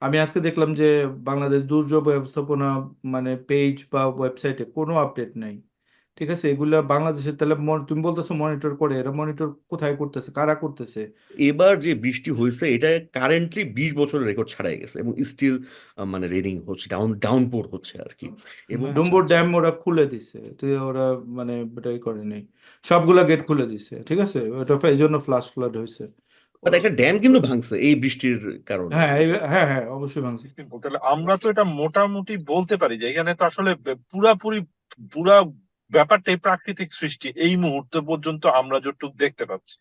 আমি আজকে দেখলাম যে বাংলাদেশ দুর্যোগ ব্যবস্থাপনা মানে পেজ বা ওয়েবসাইটে কোনো আপডেট নাই। ঠিক আছে, এগুলা বাংলাদেশের তাহলে তুমি বলতেছো মনিটর করে, এরা মনিটর কোথায় করতেছে, কারা করতেছে? এবার যে বৃষ্টি হয়েছে এটা কারেন্টলি 20 বছরের রেকর্ড ছাড়াই গেছে, এবং স্টিল মানে রেনিং হচ্ছে, ডাউনপোর হচ্ছে আর কি। এবং ডুম্বুর ড্যাম ওরা খুলে দিছে, তো ওরা মানে এটাই করে নাই, সবগুলা গেট খুলে দিছে। ঠিক আছে, ওটা এই জন্য ফ্লাশ ফ্লাড হয়েছে। বাট একটা ড্যাম কিন্তু ভাঙছে এই বৃষ্টির কারণে হ্যাঁ এটা। হ্যাঁ হ্যাঁ, অবশ্যই ভাঙছে। তাহলে আমরা তো এটা মোটামুটি বলতে পারি যে এখানে তো আসলে পুরাপুরি পুরা ব্যাপারটাই প্রাকৃতিক সৃষ্টি এই মুহূর্ত পর্যন্ত আমরা যতটুকু দেখতে পাচ্ছি।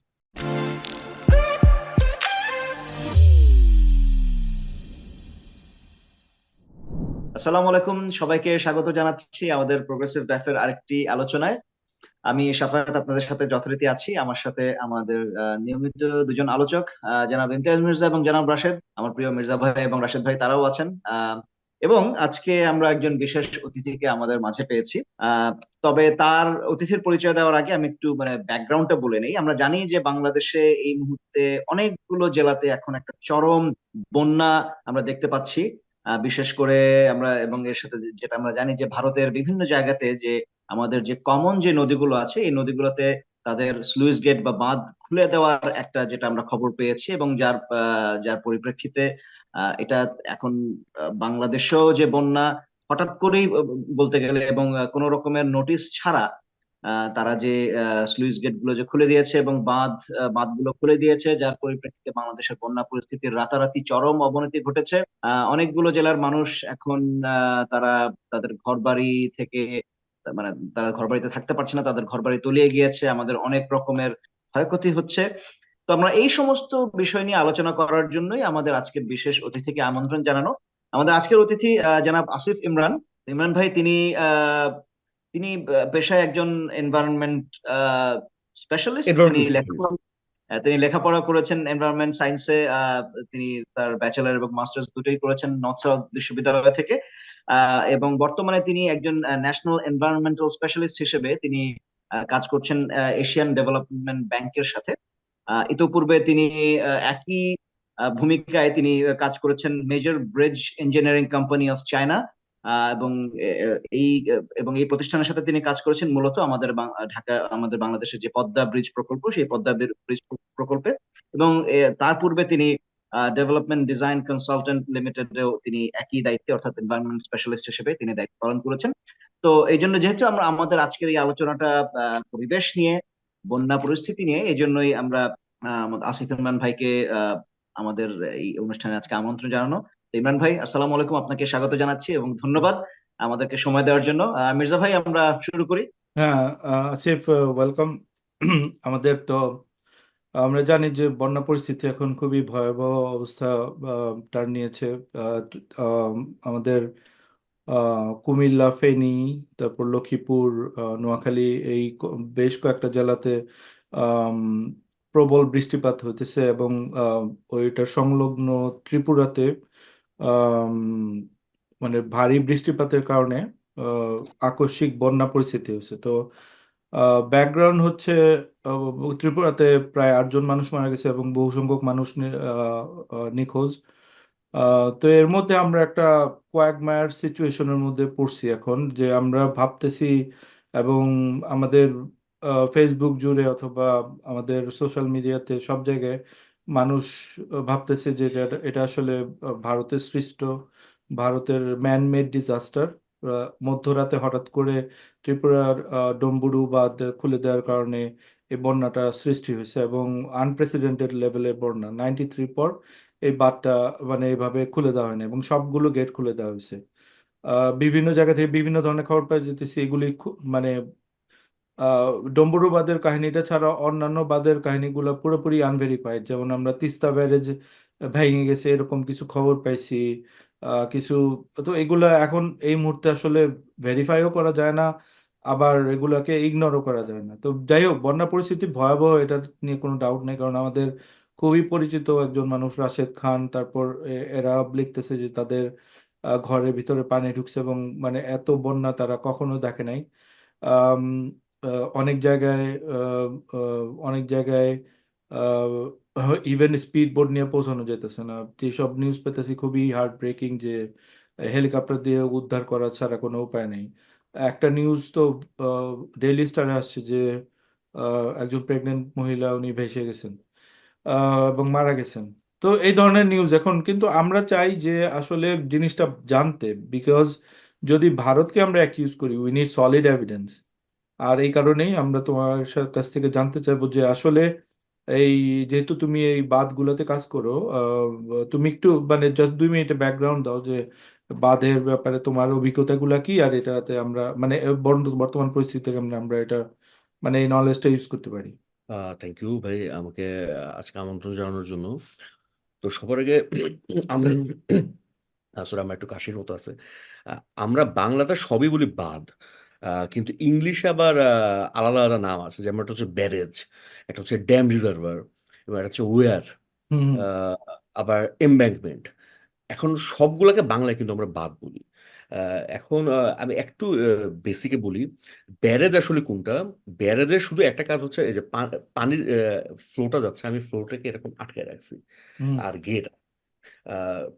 আসসালামু আলাইকুম, সবাইকে স্বাগত জানাচ্ছি আমাদের প্রোগ্রেসিভ ব্যাফের আরেকটি আলোচনায়। আমি সাফায়াত আপনাদের সাথে যথারীতি আছি। আমার সাথে আমাদের নিয়মিত দুজন আলোচক, জনাব ইমতিয়াজ মির্জা এবং জনাব রাশেদ, আমার প্রিয় মির্জা ভাই এবং রাশেদ ভাই তারাও আছেন। এবং আজকে আমরা একজন বিশেষ অতিথিকে আমাদের মাঝে পেয়েছি। আহ, তবে তার অতিথির পরিচয় দেওয়ার আগে আমি একটু মানে ব্যাকগ্রাউন্ডটা বলে নেই। আমরা জানি যে বাংলাদেশে এই মুহূর্তে অনেকগুলো জেলাতে এখন একটা চরম বন্যা আমরা দেখতে পাচ্ছি। বিশেষ করে আমরা এবং এর সাথে যেটা আমরা জানি যে ভারতের বিভিন্ন জায়গাতে যে আমাদের যে কমন যে নদীগুলো আছে এই নদীগুলোতে তাদের স্লুইস গেট বা বাঁধ খুলে দেওয়ার একটা যেটা আমরা খবর পেয়েছি, এবং যার পরিপ্রেক্ষিতে এটা এখন বাংলাদেশেও যে বন্যা হঠাৎ করেই বলতে গেলে এবং কোনো রকমের নোটিশ ছাড়া তারা যে স্লুইস গেট গুলো যে খুলে দিয়েছে এবং বাঁধগুলো খুলে দিয়েছে, যার পরিপ্রেক্ষিতে বাংলাদেশের বন্যা পরিস্থিতির রাতারাতি চরম অবনতি ঘটেছে। অনেকগুলো জেলার মানুষ এখন তারা তাদের ঘরবাড়ি থেকে মানে তারা ঘরবাড়িতে থাকতে পারছে না, তাদের ঘরবাড়ি তলিয়ে গিয়েছে, আমাদের অনেক রকমের ক্ষয়ক্ষতি হচ্ছে। তো আমরা এই সমস্ত বিষয় নিয়ে আলোচনা করার জন্যই আমাদের আজকের বিশেষ অতিথিকে আমন্ত্রণ জানানো। আমাদের আজকের অতিথি জনাব আসিফ ইমরান। ইমরান ভাই তিনি আহ, তিনি পেশায় একজন এনভায়রনমেন্ট স্পেশালিস্ট। Environment specialist. তিনি লেখাপড়া করেছেন এনভায়রনমেন্ট সায়েন্সে। তিনি তার ব্যাচেলর এবং মাস্টার্স দুটোই করেছেন নর্থ সাউথ বিশ্ববিদ্যালয় থেকে। এবং বর্তমানে তিনি একজন ন্যাশনাল এনভায়রনমেন্টাল স্পেশালিস্ট হিসেবে তিনি কাজ করছেন এশিয়ান ডেভেলপমেন্ট ব্যাংকের সাথে। ইতোপূর্বে তিনি একই ভূমিকায় তিনি কাজ করেছেন major bridge engineering company of China. এবং এই প্রতিষ্ঠানের সাথে তিনি কাজ করেছেন মূলত আমাদের ঢাকা আমাদের বাংলাদেশের যে পদ্মা ব্রিজ প্রকল্প সেই পদ্মা ব্রিজ প্রকল্পে। এবং তার পূর্বে তিনি ডেভেলপমেন্ট ডিজাইন কনসালটেন্ট লিমিটেডেও তিনি একই দায়িত্বে অর্থাৎ এনভায়রনমেন্ট স্পেশালিস্ট হিসেবে তিনি দায়িত্ব পালন করেছেন। তো এই জন্য যেহেতু আমরা আমাদের আজকের এই আলোচনাটা পরিবেশ নিয়ে, বন্যা পরিস্থিতি নিয়ে, এই জন্যই আমরা আসিফ ইমরান ভাইকে আমাদের এই অনুষ্ঠানে আজকে আমন্ত্রণ জানানো। তো ইমরান ভাই, আসসালামু আলাইকুম, আপনাকে স্বাগত জানাচ্ছি এবং ধন্যবাদ আমাদেরকে সময় দেওয়ার জন্য। মির্জা ভাই, আমরা শুরু করি। হ্যাঁ, আসিফ, ওয়েলকাম। আমাদের তো আমরা জানি যে বন্যা পরিস্থিতি এখন খুবই ভয়াবহ অবস্থা টার্ন নিয়েছে। আহ, আমাদের কুমিল্লা, ফেনী, তারপর লক্ষ্মীপুর, নোয়াখালী, এই বেশ কয়েকটা জেলাতে আম, প্রবল বৃষ্টিপাত হইতেছে, এবং ওইটা সংলগ্ন ত্রিপুরাতে আম, মানে ভারী বৃষ্টিপাতের কারণে আহ, আকস্মিক বন্যা পরিস্থিতি হয়েছে। তো ব্যাকগ্রাউন্ড হচ্ছে ত্রিপুরাতে প্রায় 8 জন মানুষ মারা গেছে এবং বহু সংখ্যক মানুষ নিখোঁজ। তো এর মধ্যে আমরা একটা কোয়াগমায়ার সিচুয়েশনের মধ্যে পড়ছি এখন, যে আমরা ভাবতেছি এবং আমাদের ফেসবুক জুড়ে অথবা আমাদের সোশ্যাল মিডিয়াতে সব জায়গায় মানুষ ভাবতেছে যে এটা আসলে ভারতের সৃষ্ট, ভারতের ম্যান মেড ডিজাস্টার। মধ্যরাতে হঠাৎ করে ত্রিপুরার ডম্বুরু বাঁধ খুলে দেওয়ার কারণে এই বন্যাটা সৃষ্টি হয়েছে, এবং আনপ্রেসিডেন্টেড লেভেলের বন্যা। 93 পর এই বাঁধটা মানে এভাবে খুলে দেওয়া হয়নি, এবং সবগুলো গেট খুলে দেওয়া হয়েছে। বিভিন্ন জায়গা থেকে বিভিন্ন ধরনের খবর পাই যেতেছি, এগুলি মানে ডম্বুরু বাঁধের কাহিনীটা ছাড়া অন্যান্য বাঁধের কাহিনীগুলো পুরোপুরি আনভেরিফাইড। যেমন আমরা তিস্তা ব্যারেজ ভেঙে গেছে এরকম কিছু খবর পাইছি, কিছু। তো এগুলা এখন এই মুহূর্তে আসলে ভেরিফাইও করা যায় না, আবার এগুলাকে ইগনোরও করা যায় না। তো যাই হোক, বন্যা পরিস্থিতি ভয়াবহ, এটা নিয়ে কোনো ডাউট নেই, কারণ আমাদের খুবই পরিচিত একজন মানুষ রাশেদ খান, তারপর এরা লিখতেছে যে তাদের ঘরের ভিতরে পানি ঢুকছে, এবং মানে এত বন্যা তারা কখনো দেখে নাই। আম, অনেক জায়গায়, অনেক জায়গায় ইভেন স্পিড বোট নিয়ে পৌঁছানো যেতেছে না। যেসব নিউজ পেতেছি খুবই হার্ট ব্রেকিং, যে হেলিকপ্টার দিয়ে উদ্ধার করা ছাড়া কোনো উপায় নেই। একটা নিউজ তো ডেইলি স্টারে আসছে যে একজন প্রেগনেন্ট মহিলা উনি ভেসে গেছেন এবং মারা গেছেন। তো এই ধরনের নিউজ এখন, কিন্তু আমরা চাই যে আসলে জিনিসটা জানতে, বিকজ যদি ভারতকে আমরা অ্যাকিউজ করি, উই নিড সলিড এভিডেন্স। আর এই কারণেই আমরা তোমার কাছ থেকে জানতে চাইবো যে আসলে এই, যেহেতু তুমি এই বাঁধগুলোতে কাজ করো, তুমি একটু মানে জাস্ট 2 মিনিটে ব্যাকগ্রাউন্ড দাও যে বাঁধের ব্যাপারে তোমার অভিজ্ঞতাগুলো কি, আর এটাতে আমরা মানে বর্তমান পরিস্থিতি থেকে আমরা আমরা এটা মানে এই নলেজটা ইউজ করতে পারি। থ্যাংক ইউ ভাই আমাকে আজকে আমন্ত্রণ জানানোর জন্য। তো সবার আগে আমরা আসলে আমার একটু কাশির মতো আছে। আমরা বাংলাতে সবই বলি বাঁধ, কিন্তু ইংলিশে আবার আলাদা আলাদা নাম আছে, যেমন একটা হচ্ছে ব্যারেজ, একটা হচ্ছে ড্যাম রিজার্ভার, এবং একটা হচ্ছে ওয়ার, হুম আবার এমব্যাঙ্কমেন্ট। এখন সবগুলোকে বাংলায় কিন্তু আমরা বাদ বলি। এখন আমি একটু বেসিকে বলি, ব্যারেজ আসলে কোনটা। ব্যারেজের শুধু একটা কাজ হচ্ছে এই যে পানির ফ্লোটা যাচ্ছে, আমি ফ্লোটাকে এরকম আটকে রাখছি, হুম আর গেট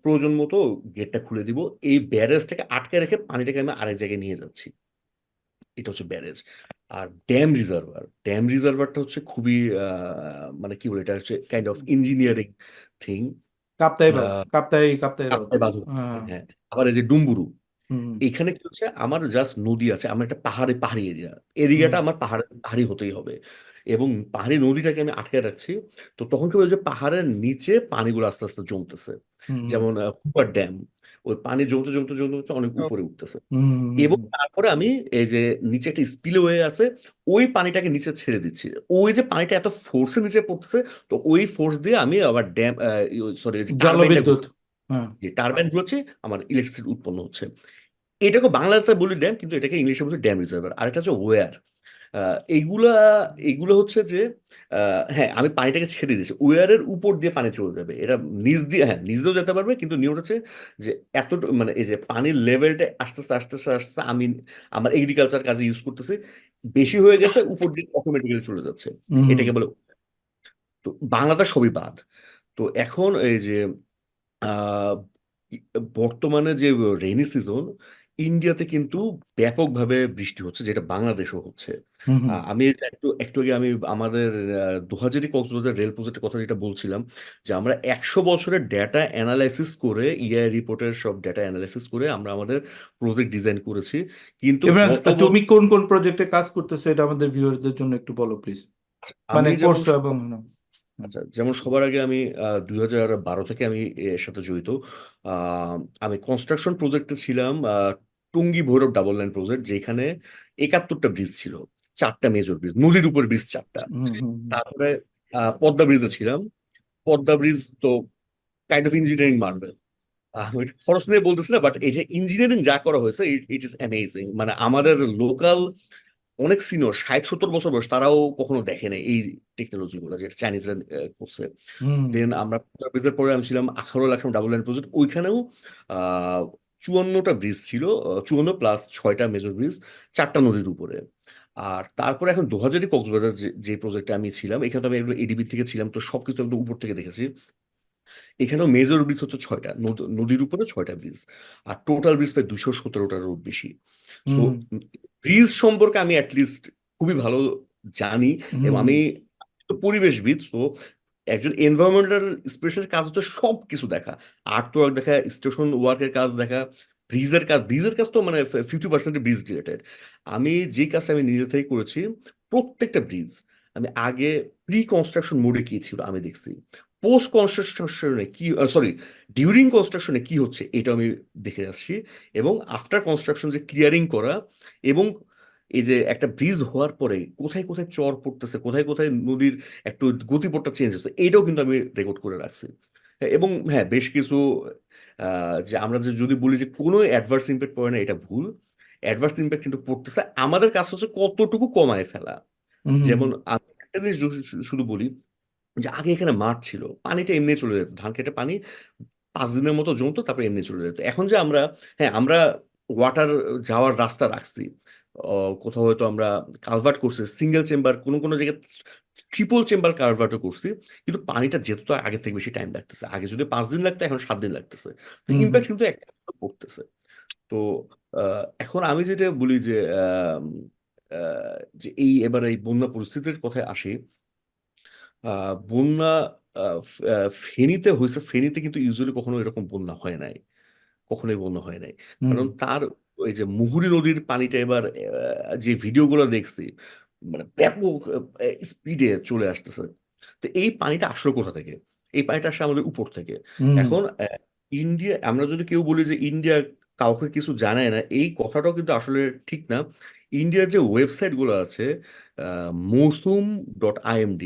প্রয়োজন মতো গেটটা খুলে দিব, এই ব্যারেজটাকে আটকে রেখে পানিটাকে আমি আরেক জায়গায় নিয়ে যাচ্ছি। এটা হচ্ছে ব্যারেজ। আর ড্যাম রিজার্ভারটা হচ্ছে খুবই মানে কি বলে, এটা হচ্ছে kind of engineering thing. Kaptai বাঁধ, কাপ্তাই কাপ্তাই হ্রদ। কাপ্তাই বাঁধ, হ্যাঁ। হ্যাঁ। আবার এই যে ডুম্বুরু, হুম এখানে কি হচ্ছে, আমার জাস্ট নদী আছে, আমার একটা পাহাড়ি এরিয়া, হুম এরিয়াটা আমার পাহাড়ি হতেই হবে, এবং পাহাড়ি নদীটাকে আমি আটকে রাখছি। তো তখন কি বলে যে পাহাড়ের নিচে পানিগুলো আস্তে আস্তে জমতেছে, হুম যেমন হুপার ড্যাম, ওই পানি জমতে জমতে জমতে জমতে অনেক উপরে উঠতেছে, হুম এবং হুম তারপরে আমি এই যে নিচে একটা স্পিলওয়ে আছে, ওই পানিটাকে নিচে ছেড়ে দিচ্ছি। ওই যে পানিটা এত ফোর্সে নিচে পড়তেছে, তো ওই ফোর্স দিয়ে আমি আবার ড্যাম, সরি, টারবাইনটা জলবিদ্যুৎ। হ্যাঁ। যে টারবাইন ঘুরছে, আমার ইলেকট্রিসিটি উৎপন্ন হচ্ছে। এটাকে বাংলাতে বলি ড্যাম, কিন্তু এটাকে ইংলিশে বলি ড্যাম রিজার্ভার। আর এটা হচ্ছে ওয়্যার। এইগুলা এগুলো হচ্ছে যে হ্যাঁ, আমি পানিটাকে ছেড়ে দিয়েছি, ওয়্যারের উপর দিয়ে পানি চলে যাবে, এটা নিচ দিয়ে, হ্যাঁ নিচ দিয়েও যেতে পারবে, কিন্তু নিয়ম হচ্ছে যে এত মানে এই যে পানির লেভেলটা আস্তে আস্তে আস্তে আস্তে আস্তে আমি আমার এগ্রিকালচার কাজে ইউজ করতেছি, বেশি হয়ে গেছে, উপর দিয়ে অটোমেটিক্যালি চলে যাচ্ছে। হুম এটাকে বলে। তো বাংলাদেশ সবই বাদ। তো এখন এই যে আহ, বর্তমানে যে রেইনি সিজন, ইন্ডিয়াতে কিন্তু ব্যাপকভাবে বৃষ্টি হচ্ছে, যেটা বাংলাদেশও হচ্ছে। হুম হুম আমি এই যে একটু একটু আগে আমি আমাদের দুহাজারি কক্সবাজার রেল প্রজেক্টের কথা যেটা বলছিলাম, যে আমরা 100 বছরের ডেটা অ্যানালাইসিস করে, ইআই রিপোর্টের সব ডেটা অ্যানালাইসিস করে আমরা আমাদের প্রজেক্ট ডিজাইন করেছি, কিন্তু ইমরান, গত তুমি বছর কোন কোন প্রজেক্টে কাজ করতেছো এটা আমাদের ভিউয়ারদের জন্য একটু বলো প্লিজ। মানে আমি যেমন করছো এবং হুম আচ্ছা, যেমন সবার আগে আমি 2012 থেকে আমি এর সাথে জড়িত। আহ, আমি কনস্ট্রাকশন প্রজেক্টে ছিলাম, টুঙ্গি ভৈরব ডাবল লাইন প্রজেক্ট, যেখানে 71টা ব্রিজ ছিল, 4টা মেজর ব্রিজ, নদীর উপর ব্রিজ 4টা। হুম হুম তারপরে পদ্মা ব্রিজে ছিলাম। পদ্মা ব্রিজ তো কাইন্ড অফ ইঞ্জিনিয়ারিং মার্ভেল। আমি খরচ নিয়ে বলতেছি না, বাট এই যে ইঞ্জিনিয়ারিং যা করা হয়েছে, ইট ইজ অ্যামেজিং। মানে আমাদের লোকাল অনেক সিনিয়র, 60-70 বছর বয়স, তারাও কখনো দেখে নাই এই টেকনোলজি গুলো যেটা চাইনিজরা করছে। হুম দেন আমরা ব্রিজের পরে আমি ছিলাম আখাউড়া লাখাম ডাবল লাইন প্রজেক্ট, ওইখানেও আহ 54টা ব্রিজ ছিল, 54 প্লাস 6টা মেজর ব্রিজ, 4টা নদীর উপরে। আর তারপরে এখন 2000 কক্সবাজার যে প্রজেক্টে আমি ছিলাম, এখানে তো আমি একবার এডিবি থেকে ছিলাম, তো সবকিছু একদম উপর থেকে দেখেছি। এখানেও মেজর ব্রিজ হচ্ছে 6টা, নদীর উপরে 6টা ব্রিজ, আর টোটাল ব্রিজ প্রায় 217টারও বেশি। সো হুম ব্রিজ সম্পর্কে আমি অ্যাটলিস্ট খুবই ভালো জানি, এবং হুম আমি তো পরিবেশবিদ। সো একজন এনভায়রনমেন্টাল স্পেশালিস্ট কাজ হচ্ছে সব কিছু দেখা, আর্ট ওয়ার্ক দেখা, স্টেশন ওয়ার্কের কাজ দেখা, ব্রিজের কাজ তো মানে 50% ব্রিজ রিলেটেড। আমি যে কাজটা আমি নিজে থেকে করেছি, প্রত্যেকটা ব্রিজ আমি আগে প্রি কনস্ট্রাকশন মোডে কি ছিল আমি দেখছি, পোস্ট কনস্ট্রাকশনে কি, সরি, ডিউরিং কনস্ট্রাকশনে কি হচ্ছে এটা আমি দেখে আসছি, এবং আফটার কনস্ট্রাকশন যে ক্লিয়ারিং করা, এবং এই যে একটা ব্রিজ হওয়ার পরে কোথায় কোথায় চর পড়তেছে, কোথায় কোথায় নদীর একটু গতিপথটা চেঞ্জ হচ্ছে, এইটাও কিন্তু আমি রেকর্ড করে রাখছি। এবং হ্যাঁ, বেশ কিছু যে আমরা যে যদি বলি যে কোনো অ্যাডভার্স ইম্প্যাক্ট পড়ে না, এটা ভুল। অ্যাডভার্স ইম্প্যাক্ট কিন্তু পড়তেছে, আমাদের কাজ হচ্ছে কতটুকু কমায় ফেলা। হুম যেমন আমি একটা জিনিস শুধু বলি, যে আগে এখানে মাঠ ছিল, পানিটা এমনি চলে যেত, ধান খেতে পানি 5 দিনের মতো জমতো, তারপরে এমনি চলে যেত। এখন যে আমরা, হ্যাঁ আমরা ওয়াটার যাওয়ার রাস্তা রাখছি, কোথাও হয়তো আমরা কালভার্ট করছি, সিঙ্গেল চেম্বার, কোনো কোনো জায়গায় ট্রিপল চেম্বার কালভার্টও করছি, কিন্তু পানিটা যেতে তো আগে থেকে বেশি টাইম লাগতেছে। আগে যদি 5 দিন লাগতো, এখন 7 দিন লাগতেছে। তো হুম হুম ইম্প্যাক্ট কিন্তু একটা পড়তেছে। তো এখন আমি যেটা বলি যে যে এবার এই বন্যা পরিস্থিতির কথায় আসি। বন্যা ফেনীতে হয়েছে, ফেনীতে কিন্তু ইউজুয়ালি কখনো এরকম বন্যা হয় নাই, কখনোই বন্যা হয় নাই। হুম কারণ তার ওই যে মুহুরী নদীর পানিটা এবার যে ভিডিওগুলো দেখছি, মানে ব্যাপক স্পিডে চলে আসতেছে। তো এই পানিটা আসলো কোথা থেকে? এই পানিটা আসে আমাদের উপর থেকে। হুম এখন ইন্ডিয়া, আমরা যদি কেউ বলি যে ইন্ডিয়া কাউকে কিছু জানায় না, এই কথাটাও কিন্তু আসলে ঠিক না। ইন্ডিয়ার যে ওয়েবসাইট গুলো আছে, মৌসুম.imd,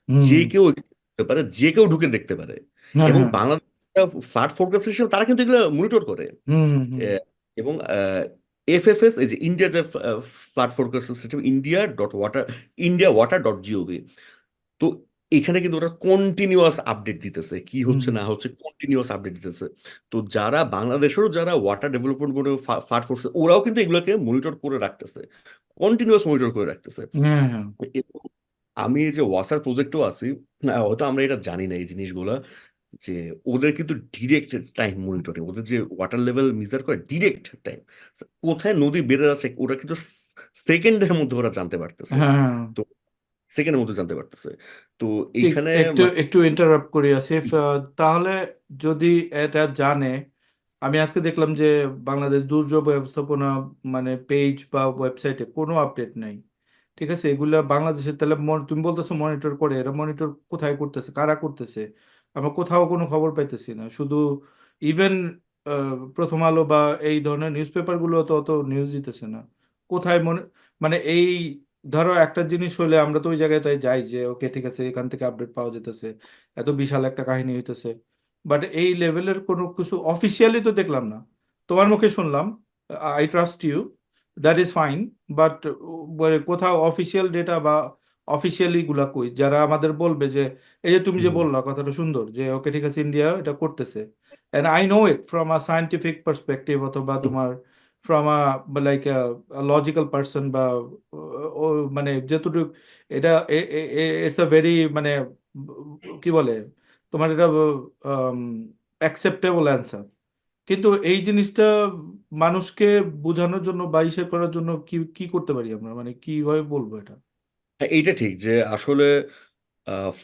হুম যে কেউ দেখতে পারে, যে কেউ ঢুকে দেখতে পারে। হ্যাঁ এবং হ্যাঁ বাংলাদেশ ফ্লাড ফোরকাস্ট সিস্টেম, তারা কিন্তু এগুলো মনিটর করে। হুম হুম হুম এবং এফএফএস, এই যে ইন্ডিয়া যে ফ্লাড ফোরকাস্ট সিস্টেম, ইন্ডিয়া ওয়াটার.gov, তো এখানে কিন্তু ওরা কন্টিনিউয়াস আপডেট দিতেছে, কি হুম হচ্ছে হুম না হচ্ছে, কন্টিনিউয়াস আপডেট দিতেছে। তো যারা বাংলাদেশেরও যারা ওয়াটার ডেভেলপমেন্ট বোর্ডে ফ্লাড ফোর্স, ওরাও কিন্তু এগুলোকে মনিটর করে রাখতেছে, কন্টিনিউয়াস মনিটর করে রাখতেছে। হ্যাঁ হ্যাঁ এবং আমি এই যে ওয়াসার প্রজেক্টও আছি, হয়তো আমরা এটা জানি না এই জিনিসগুলা, যে ওদের কিন্তু ডিরেক্ট টাইম মনিটরিং, ওদের যে ওয়াটার লেভেল মেজার করে ডিরেক্ট টাইম, কোথায় নদী বেড়ে যাচ্ছে ওরা কিন্তু সেকেন্ডের মধ্যে ওরা জানতে পারতেছে। হ্যাঁ হ্যাঁ। তো সেকেন্ডের মধ্যে জানতে পারতেছে। তো ঠিক, এইখানে একটু একটু ইন্টারাপ্ট করি আসিফ, তাহলে যদি এটা জানে, আমি আজকে দেখলাম যে বাংলাদেশ দুর্যোগ ব্যবস্থাপনা মানে পেজ বা ওয়েবসাইটে কোনো আপডেট নাই। ঠিক আছে, এগুলা বাংলাদেশের তাহলে তুমি বলতেছো মনিটর করে, এরা মনিটর কোথায় করতেছে, কারা করতেছে? আমরা কোথাও কোনো খবর পাইতেছি না। শুধু ইভেন প্রথম আলো বা এই ধরনের নিউজ পেপারগুলো তো অত নিউজ দিতেছে না। কোথায় মানে এই ধরো একটা জিনিস হলে আমরা তো ওই জায়গাটায় যাই যে ওকে ঠিক আছে এখান থেকে আপডেট পাওয়া যেতেছে, এত বিশাল একটা কাহিনী হইতেছে, বাট এই লেভেলের কোনো কিছু অফিসিয়ালি তো দেখলাম না। তোমার মুখে শুনলাম, I trust you, that is fine, but কোথাও অফিসিয়াল ডেটা বা অফিসিয়ালি গুলা কই, যারা আমাদের বলবে যে এই যে তুমি যে হুম, বললা কথাটা সুন্দর যে ওকে ঠিক আছে ইন্ডিয়া এটা করতেছে, and I know it from a scientific perspective, অথবা হুম, তোমার from a like logical person, বা মানে যেটুকু এটা ইটস আ ভেরি মানে কি বলে তোমার এটা অ্যাকসেপ্টেবল অ্যান্সার। কিন্তু এই জিনিসটা মানুষকে বোঝানোর জন্য বা ইসে করার জন্য কি কি করতে পারি আমরা, মানে কিভাবে বলবো এটা? হ্যাঁ, এইটা ঠিক যে আসলে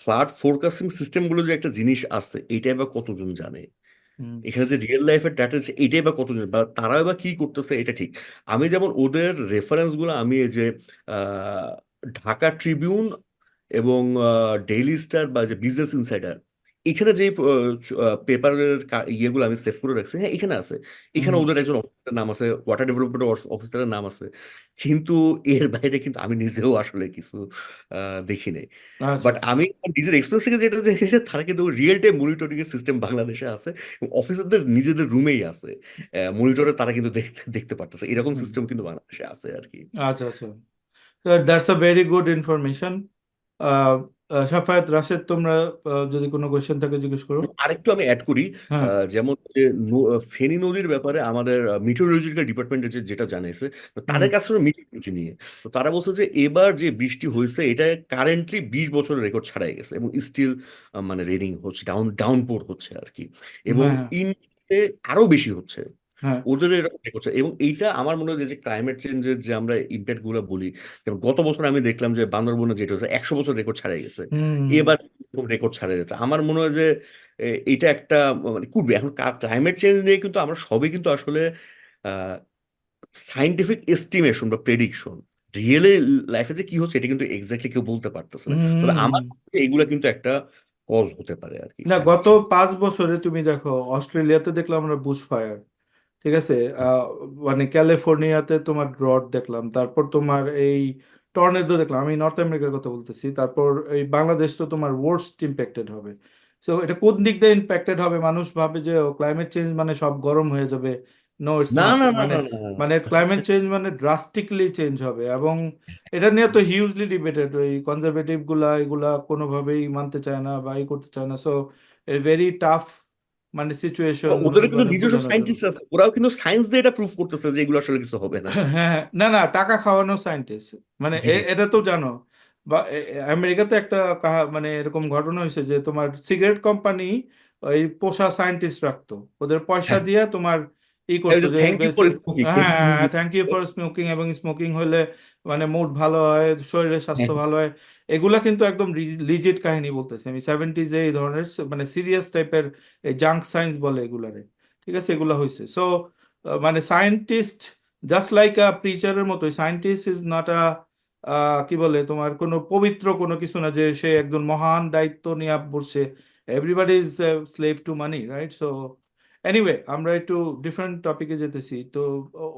ফ্লাড ফোরকাস্টিং সিস্টেম গুলো যে একটা জিনিস আছে, এইটাই বা কতজন জানে? হুম এখানে যে রিয়েল লাইফের ডাটা আছে, এটাই বা কতজন, বা তারাই বা কি করতেছে, এটা ঠিক। আমি যেমন ওদের রেফারেন্স গুলো, আমি এই যে আহ, ঢাকা ট্রিবিউন এবং ডেইলি স্টার বা যে বিজনেস ইনসাইডার, এখানে যে পেপারের ইয়েগুলো আমি সেভ করে রাখছি, হ্যাঁ এখানে আছে। এখানে হুম ওদের একজন অফিসারের নাম আছে, ওয়াটার ডেভেলপমেন্ট অফিসারের নাম আছে। কিন্তু এর বাইরে কিন্তু আমি নিজেও আসলে কিছু দেখি নাই। আচ্ছা বাট আচ্ছা আমি আমার নিজের এক্সপিরিয়েন্স থেকে যেটা দেখেছি, তারা কিন্তু রিয়েল টাইম মনিটরিং এর সিস্টেম বাংলাদেশে আছে, এবং অফিসারদের নিজেদের রুমেই আছে, মনিটরে তারা কিন্তু দেখতে দেখতে পারতেছে, এরকম হুম সিস্টেম কিন্তু বাংলাদেশে আছে আর কি। আচ্ছা আচ্ছা, that's a very good information. Safayat, Rashed, তোমরা যদি কোনো কোয়েশ্চেন থাকে জিজ্ঞেস করো। আরেকটু আমি অ্যাড করি, হ্যাঁ যেমন যে ফেনী নদীর ব্যাপারে আমাদের মিটিওরোলজিক্যাল ডিপার্টমেন্টে যেটা জানিয়েছে, তো হুম তাদের কাছে মিটিওরোলজি নিয়ে, তো তারা বলছে যে এবার যে বৃষ্টি হয়েছে, এটা কারেন্টলি 20 বছরের রেকর্ড ছাড়াই গেছে, এবং স্টিল মানে রেনিং হচ্ছে, ডাউনপোর হচ্ছে আর কি। এবং হ্যাঁ হ্যাঁ ইন্ডিয়াতে আরো বেশি হচ্ছে, হ্যাঁ ওদের এরকম রেকর্ড। এবং এইটা আমার মনে হয় যে ক্লাইমেট চেঞ্জের যে আমরা ইম্প্যাক্ট গুলো বলি, যেমন গত বছর আমি দেখলাম যে বান্দরবনে যেটা হচ্ছে 100 বছর রেকর্ড ছাড়াই গেছে, হুম এবার রেকর্ড ছাড়া যাচ্ছে। আমার মনে হয় যে এটা একটা মানে করবে। এখন ক্লাইমেট চেঞ্জ নিয়ে কিন্তু আমরা সবই কিন্তু আসলে সাইন্টিফিক এস্টিমেশন বা প্রেডিকশন, রিয়েলি লাইফে যে কি হচ্ছে এটা কিন্তু এক্স্যাক্টলি কেউ বলতে পারতেছে না। তবে হুম আমার মতে এগুলা কিন্তু একটা কজ হতে পারে আর কি, না, ক্লাইমেট গত চেঞ্জ। 5 বছরে তুমি দেখো অস্ট্রেলিয়াতে দেখলাম আমরা বুশ ফায়ার, ঠিক আছে, আহ, মানে ক্যালিফোর্নিয়াতে তোমার ড্রট দেখলাম, তারপর তোমার এই টর্নেডো দেখলাম, আমি নর্থ আমেরিকার কথা বলতেছি, তারপর এই বাংলাদেশ তো তোমার ওয়ার্স্ট ইম্প্যাক্টেড হবে। সো এটা কোন দিক দিয়ে ইম্প্যাক্টেড হবে? মানুষ ভাবে যে ক্লাইমেট চেঞ্জ মানে সব গরম হয়ে যাবে। নো, ইটস না নট। না না মানে না না মানে ক্লাইমেট চেঞ্জ মানে ড্রাস্টিকলি চেঞ্জ হবে, এবং এটা নিয়ে তো হিউজলি ডিবেটেড, ওই কনজারভেটিভ গুলা এগুলা কোনোভাবেই মানতে চায় না বা ই করতে চায় না। সো ভেরি টাফ মানে সিচুয়েশন ওদের কিন্তু মানে নিজস্ব বোঝানোর জন্য। সায়েন্টিস্ট আছে, ওরাও কিন্তু সায়েন্স দিয়ে এটা প্রুভ করতেছে যে এগুলো আসলে কিছু হবে না। হ্যাঁ হ্যাঁ, না না, টাকা খাওয়ানো সায়েন্টিস্ট মানে জি এটা তো জানো। বা আমেরিকাতে একটা মানে এরকম ঘটনা হয়েছে যে তোমার সিগারেট কোম্পানি ওই পোষা সায়েন্টিস্ট রাখতো, ওদের পয়সা হ্যাঁ, দিয়ে তোমার ই ওই করতো যে যে থ্যাংক ইউ ফর স্মোকিং, এই কিছু হ্যাঁ news. Thank you for smoking, এবং স্মোকিং হলে মানে মুড ভালো হয়, শরীরের স্বাস্থ্য ভালো হয়। এগুলা কিন্তু একদম লিজিট কাহিনী বলতেছে আমি, সেভেন্টিজে এই ধরনের মানে সিরিয়াস টাইপের এই জাঙ্ক সায়েন্স বলে এগুলারে। ঠিক আছে, এগুলা হয়েছে। সো মানে সায়েন্টিস্ট জাস্ট লাইক আ প্রিচারের মতোই, সায়েন্টিস্ট ইজ নট আ কি বলে তোমার কোনো পবিত্র কোনো কিছু না যে সে একজন মহান দায়িত্ব নিয়ে বসছে। Everybody is slave to money, right? So anyway, আমরা একটু ডিফারেন্ট টপিকে যেতেছি তো।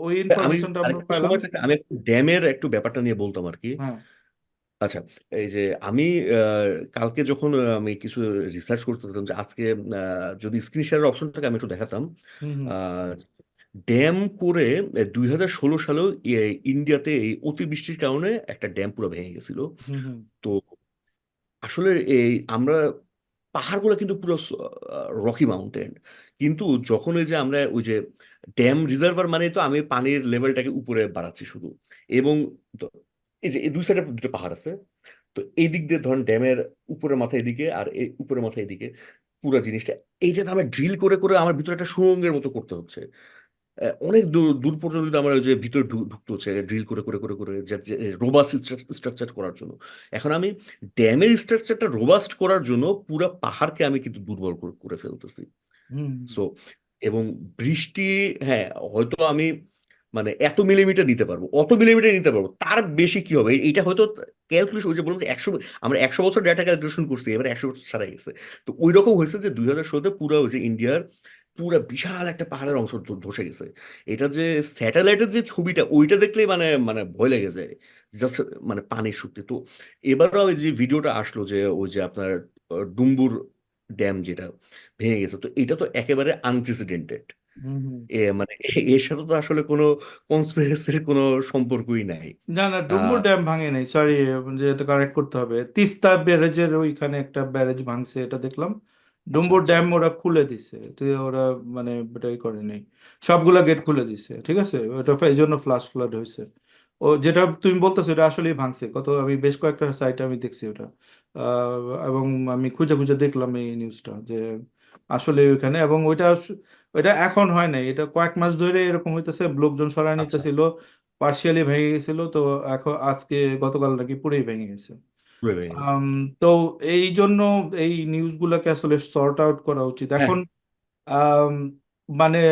ওই আমি ইনফরমেশনটা আমরা আরেকটু পেলাম। সময় থাকে আমি একটু ড্যামের একটু ব্যাপারটা নিয়ে বলতাম আর কি। হ্যাঁ। আচ্ছা, এই যে আমি কালকে যখন আমি কিছু রিসার্চ করতেছিলাম যে আজকে যদি স্ক্রিন শেয়ারের অপশন থাকে আমি একটু দেখাতাম। হুম হুম ড্যাম করে 2016 সালেও ইন্ডিয়াতে এই অতিবৃষ্টির কারণে একটা ড্যাম পুরো ভেঙে গেছিল। হুম হুম তো আসলে এই আমরা পাহাড়গুলো কিন্তু পুরো রকি মাউন্টেন, কিন্তু যখন ওই যে আমরা ওই যে ড্যাম রিজার্ভার মানে তো আমি পানির লেভেলটাকে উপরে বাড়াচ্ছি শুধু, এবং দ- এই যে এই দুই সাইডে দুটো পাহাড় আছে, তো এই দিক দিয়ে ধরেন ড্যামের উপরের মাথা এদিকে আর এই উপরের মাথা এদিকে, পুরো জিনিসটা এইটা আমার ড্রিল করে করে আমার ভিতরে একটা সুড়ঙ্গের মতো করতে হচ্ছে। অনেক দূর দূর পর্যন্ত কিন্তু আমার ওই যে ভিতরে ঢুকতে হচ্ছে ড্রিল করে করে করে করে যে রোবাস্ট স্ট্রাকচার করার জন্য। এখন আমি ড্যামের স্ট্রাকচারটা রোবাস্ট করার জন্য পুরো পাহাড়কে আমি কিন্তু দুর্বল করে করে ফেলতেছি। হুম সো এবং বৃষ্টি, হ্যাঁ হয়তো আমি মানে এত মিলিমিটার নিতে পারবো, অত মিলিমিটার নিতে পারবো, তার বেশি কি হবে এইটা হয়তো ক্যালকুলেশন, ওই যে বলুন যে 100, আমরা 100 বছর ডেটা ক্যালকুলেশন করছি, এবার 100 বছর ছাড়া গেছে। তো ওই রকম হয়েছে যে 2016-তে পুরো ওই যে ইন্ডিয়ার পুরা বিশাল একটা পাহাড়ের অংশ ধসে গেছে। এটা যে স্যাটেলাইটের যে ছবিটা ওইটা দেখলেই মানে মানে ভয় লেগে যায়, জাস্ট মানে পানির শক্তি। তো এবারও ওই যে ভিডিওটা আসলো যে ওই যে আপনার ডুম্বুর ড্যাম যেটা ভেঙে গেছে, তো এটা তো একেবারে আনপ্রেসিডেন্টেড। হুম হুম। মানে এর সাথে তো আসলে কোনো কনস্পিরেসির কোনো সম্পর্কই নাই। না না, ডুম্বুর আহ ড্যাম ভাঙে নাই, সরি, যে এটা কারেক্ট করতে হবে। তিস্তা ব্যারেজের ওইখানে একটা ব্যারেজ ভাঙছে, এটা দেখলাম। আচ্ছা ডুম্বুর আচ্ছা। ড্যাম ওরা খুলে দিছে, তো ওরা মানে এটাই করে নাই, সবগুলা গেট খুলে দিছে। ঠিক আছে, ওটা এই জন্য ফ্লাশ ফ্লাড হয়েছে। ও যেটা তুমি বলতেছো এটা আসলেই ভাঙছে, কত আমি বেশ কয়েকটা সাইটে আমি দেখছি ওটা। এবং আমি খুঁজে খুঁজে দেখলাম এই নিউজটা যে আসলে ওইখানে, এবং ওইটা এখন হয় নাই, এটা কয়েক মাস ধরে এরকম হইতেছে, লোকজন সরায় আচ্ছা, নিতেছিল, পার্শিয়ালি ভেঙে গেছিল, তো এখন আজকে গতকাল নাকি পুরোই ভেঙে গেছে। পুরো ভেঙে গেছে। আম, তো এই জন্য এই নিউজগুলোকে আসলে সর্ট আউট করা উচিত হ্যাঁ, এখন। আম, মানে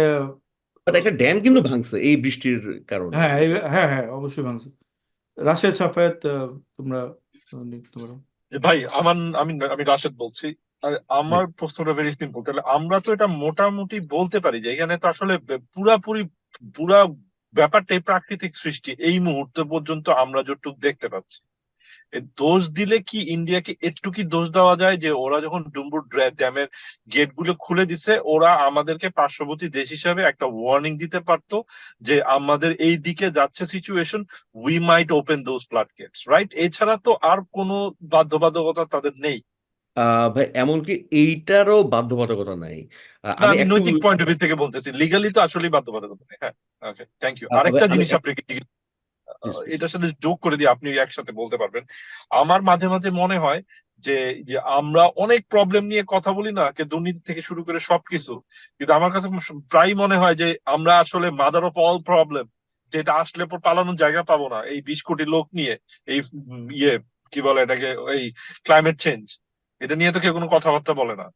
বাট একটা ড্যাম কিন্তু ভাঙছে এই বৃষ্টির কারণে হ্যাঁ এটা। হ্যাঁ হ্যাঁ, অবশ্যই ভাঙছে। রাশেদ সাফায়েত, তোমরা লিখতে পারো। যে ভাই আমি আমি রাশেদ বলছি। আর জি। আমার প্রশ্নটা ভেরি সিম্পল, তাহলে আমরা তো এটা মোটামুটি বলতে পারি যে এখানে তো আসলে পুরাপুরি পুরা ব্যাপারটাই প্রাকৃতিক সৃষ্টি এই মুহূর্ত পর্যন্ত আমরা যতটুকু দেখতে পাচ্ছি। এ দোষ দিলে কি ইন্ডিয়াকে একটু কি দোষ দেওয়া যায় যে ওরা যখন ডুম্বুর ড্যামের গেট গুলো খুলে দিছে, ওরা আমাদেরকে পার্শ্ববর্তী দেশ হিসাবে একটা ওয়ার্নিং দিতে পারতো যে আমাদের এই দিকে যাচ্ছে situation, we might open those flood gates, right? এছাড়া তো আর কোনো বাধ্যবাধকতা তাদের নেই। ভাই এমনকি এইটারও বাধ্যবাধকতা নাই। না, আমি আমি একটু নৈতিক পয়েন্ট অফ ভিউ থেকে বলতেছি, লিগালি তো আসলেই বাধ্যবাধকতা নেই। হ্যাঁ, ওকে, থ্যাংক ইউ। ভাই, আরেকটা আমি জিনিস আপনাকে প্লিজ প্লিজ। এটার সাথে যোগ করে দিয়ে আপনি একসাথে বলতে পারবেন। আমার মাঝে মাঝে মনে হয় যে যে আমরা অনেক প্রবলেম নিয়ে কথা বলি না, কে দুর্নীতি থেকে শুরু করে সবকিছু, কিন্তু আমার কাছে প্রায় মনে হয় যে আমরা আসলে মাদার অফ অল প্রবলেম, যেটা আসলে পর পালানোর জায়গা পাবো না এই 20 কোটি লোক নিয়ে। এই ইয়ে কি বলে এটাকে, এই ক্লাইমেট চেঞ্জ, এটা নিয়ে তো কেউ কোনো কথাবার্তা বলে না।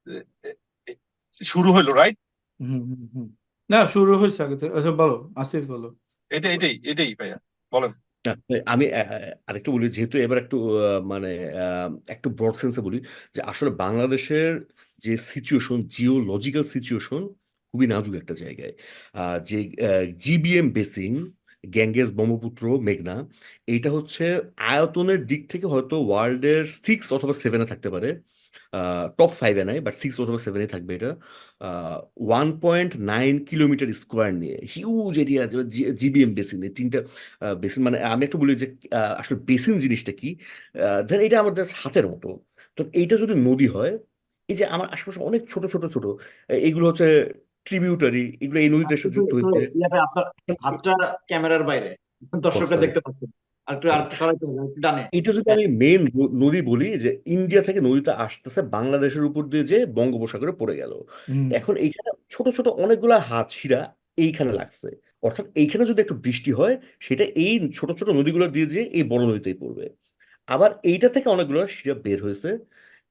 এ- এ- এ- শুরু হইলো, রাইট? হুম হুম হুম। না, শুরু হয়েছে আগে থেকে। আচ্ছা বলো, আসিফ বলো। এটাই ভাইয়া, বলেন। না, আমি আরেকটু বলি, যেহেতু এবার একটু মানে একটু ব্রড সেন্সে বলি যে আসলে বাংলাদেশের যে সিচুয়েশন, জিওলজিক্যাল সিচুয়েশন খুবই নাজুক একটা জায়গায়। যে জিবিএম বেসিন, গ্যাঙ্গেস, ব্রহ্মপুত্র, মেঘনা, এইটা হচ্ছে আয়তনের দিক থেকে হয়তো ওয়ার্ল্ডের 6 অথবা 7-এ থাকতে পারে। টপ 5-এ নাই, বাট 6 অথবা 7-এ থাকবে এটা। 1.9 কিলোমিটার স্কোয়ার নিয়ে হিউজ এরিয়া, জিবিএম বেসিন, এই তিনটা বেসিন। মানে আমি একটু বলি যে আসলে বেসিন জিনিসটা কি। ধরেন এটা আমাদের হাতের মতো, তো এইটা যদি নদী হয়, এই যে আমার আশেপাশে অনেক ছোট ছোট ছোট এইগুলো হচ্ছে ট্রিবিউটারি, এগুলো এই নদীদের সাথে একটু যুক্ত একটু হয়েছে। ইয়াতে আপনার হাতটা ক্যামেরার বাইরে, দর্শকরা সরি দেখতে পাচ্ছেন। আর একটু সরি, সরাইতে হবে, একটু ডানে। এটা যদি হ্যাঁ। আমি মেন নদী বলি, যে ইন্ডিয়া থেকে নদীটা আসতেছে বাংলাদেশের উপর দিয়ে, যে বঙ্গোপসাগরে পড়ে গেল। হুম। এখন এইখানে ছোট ছোট অনেকগুলা হাত শিরা এইখানে লাগছে, অর্থাৎ এইখানে যদি একটু বৃষ্টি হয়, সেটা এই ছোট ছোট নদীগুলো দিয়ে যে এই বড় নদীতেই পড়বে। আবার এইটা থেকে অনেকগুলো শিরা বের হয়েছে,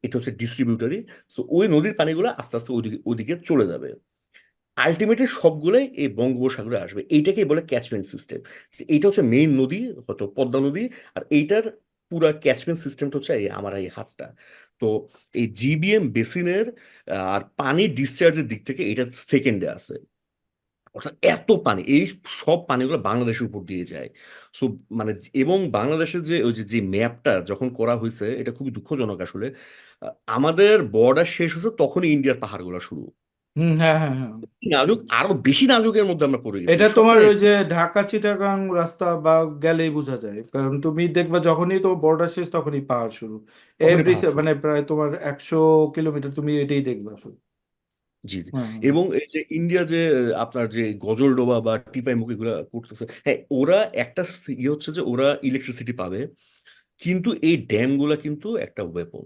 এটা হচ্ছে ডিস্ট্রিবিউটারি। সো ওই নদীর পানিগুলো আস্তে আস্তে ওইদিকে ওইদিকে চলে যাবে, আলটিমেটলি সবগুলোই এই বঙ্গোপসাগরে আসবে। এইটাকেই বলে ক্যাচমেন্ট সিস্টেম। এইটা হচ্ছে মেইন নদী, হয়তো পদ্মা নদী। আর এইটার পুরা ক্যাচমেন্ট সিস্টেমটা হচ্ছে এই আমার এই হাতটা। তো এই জিবিএম বেসিনের আর পানি ডিসচার্জের দিক থেকে এটা সেকেন্ডে আছে। অর্থাৎ এত পানি, এই সব পানিগুলো বাংলাদেশের উপর দিয়ে যায়। সো মানে, এবং বাংলাদেশের যে ওই যে ম্যাপটা যখন করা হয়েছে, এটা খুবই দুঃখজনক আসলে। আমাদের বর্ডার শেষ হয়েছে তখনই ইন্ডিয়ার পাহাড়গুলো শুরু। হুম, হ্যাঁ, হ্যাঁ, হ্যাঁ। নাজুক, আরো বেশি নাজুকের মধ্যে আমরা পড়ে গেছি এটা তোমার সবখানে। ওই যে ঢাকা চিটাগাং রাস্তা বা গেলেই বোঝা যায়, কারণ তুমি দেখবা যখনই তোমার বর্ডার শেষ তখনই পাহাড় শুরু। তখনই এভরি পাহাড় শুরু। মানে প্রায় তোমার 100 কিলোমিটার তুমি এটাই দেখবা শুধু। জি জি। হ্যাঁ, হ্যাঁ, এবং এই যে ইন্ডিয়া যে আপনার যে গজলডোবা বা টিপাইমুখ এগুলা করতেছে, হ্যাঁ ওরা একটা ইয়ে হচ্ছে যে ওরা ইলেকট্রিসিটি পাবে, কিন্তু এই ড্যাম গুলা কিন্তু একটা ওয়েপন।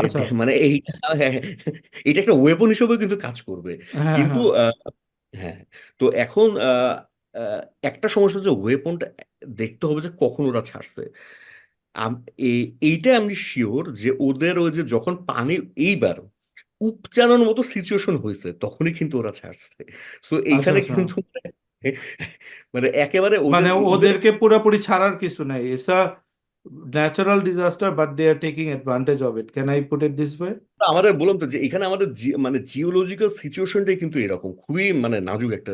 আচ্ছা, মানে এইটা, হ্যাঁ, এটা একটা ওয়েপন হিসেবে কিন্তু কাজ করবে। হ্যাঁ, কিন্তু হ্যাঁ, হ্যাঁ, তো এখন আহ, একটা সমস্যা যে ওয়েপনটা দেখতে হবে যে কখন ওরা ছাড়ছে। এইটা আমি শিওর যে ওদের ওই যে যখন পানি এইবার উপচানোর মতো সিচুয়েশন হয়েছে, তখনই কিন্তু ওরা ছাড়ছে। সো আচ্ছা, এইখানে আচ্ছা। কিন্তু মানে একেবারে ওদের মানে ইভেন ওদেরকে পুরোপুরি ছাড়ার কিছু নাই, it's a natural disaster but they are taking advantage of it, can I put it this way? আমাদের বললাম তো যে এখানে আমাদের মানে জিওলজিক্যাল সিচুয়েশনটাই কিন্তু এরকম খুবই মানে নাজুক একটা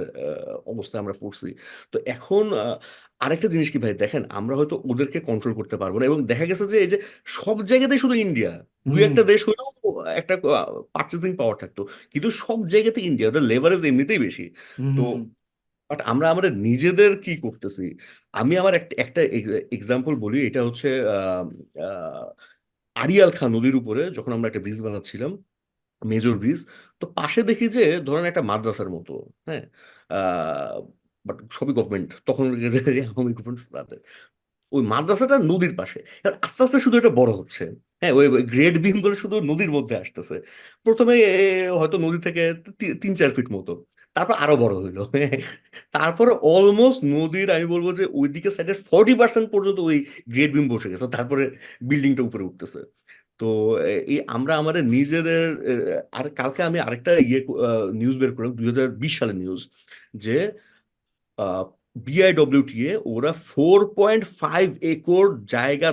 অবস্থায় আমরা পড়ছি। তো এখন আরেকটা জিনিস কি ভাই, দেখেন আমরা হয়তো ওদেরকে কন্ট্রোল করতে পারবো না, এবং দেখা গেছে যে এই যে সব জায়গাতেই শুধু ইন্ডিয়া, দুই হুম, একটা দেশ হলেও একটা পার্চেসিং পাওয়ার থাকতো, কিন্তু সব জায়গাতে ইন্ডিয়া, ওদের লেভারেজ এমনিতেই বেশি। হুম, তো হুম, হুম। বাট আমরা আমাদের নিজেদের কি করতেছি। আমি আমার একটা একটা এক্সাম্পল বলি, এটা হচ্ছে আহ, আহ, আড়িয়াল খাঁ নদীর উপরে যখন আমরা একটা ব্রিজ বানাচ্ছিলাম, মেজর ব্রিজ, তো পাশে দেখি যে ধরেন একটা মাদ্রাসার মতো, হ্যাঁ, বাট সবই গভর্নমেন্ট তখন, আওয়ামী গভর্নমেন্ট। ওই মাদ্রাসাটা নদীর পাশে, এবার আস্তে আস্তে শুধু এটা বড় হচ্ছে। হ্যাঁ, ওই গ্রেড বিম করে শুধু নদীর মধ্যে আসতেছে। প্রথমে হয়তো নদী থেকে 3-4 ফিট মতো, তারপর আরো বড় হইলো। তারপরে অলমোস্ট নদীর আমি বলবো যে ওইদিকে সাইডের 40% পর্যন্ত ওই গ্রেড বিম বসে গেছে, তারপরে বিল্ডিংটা উপরে উঠতেছে। তো এই আমরা আমাদের নিজেদের আর কালকে আমি আরেকটা নিউজ বের করলাম, 2020 সালের নিউজ, যে বিআইডব্লিউটিএ ওরা 4.5 একর জায়গা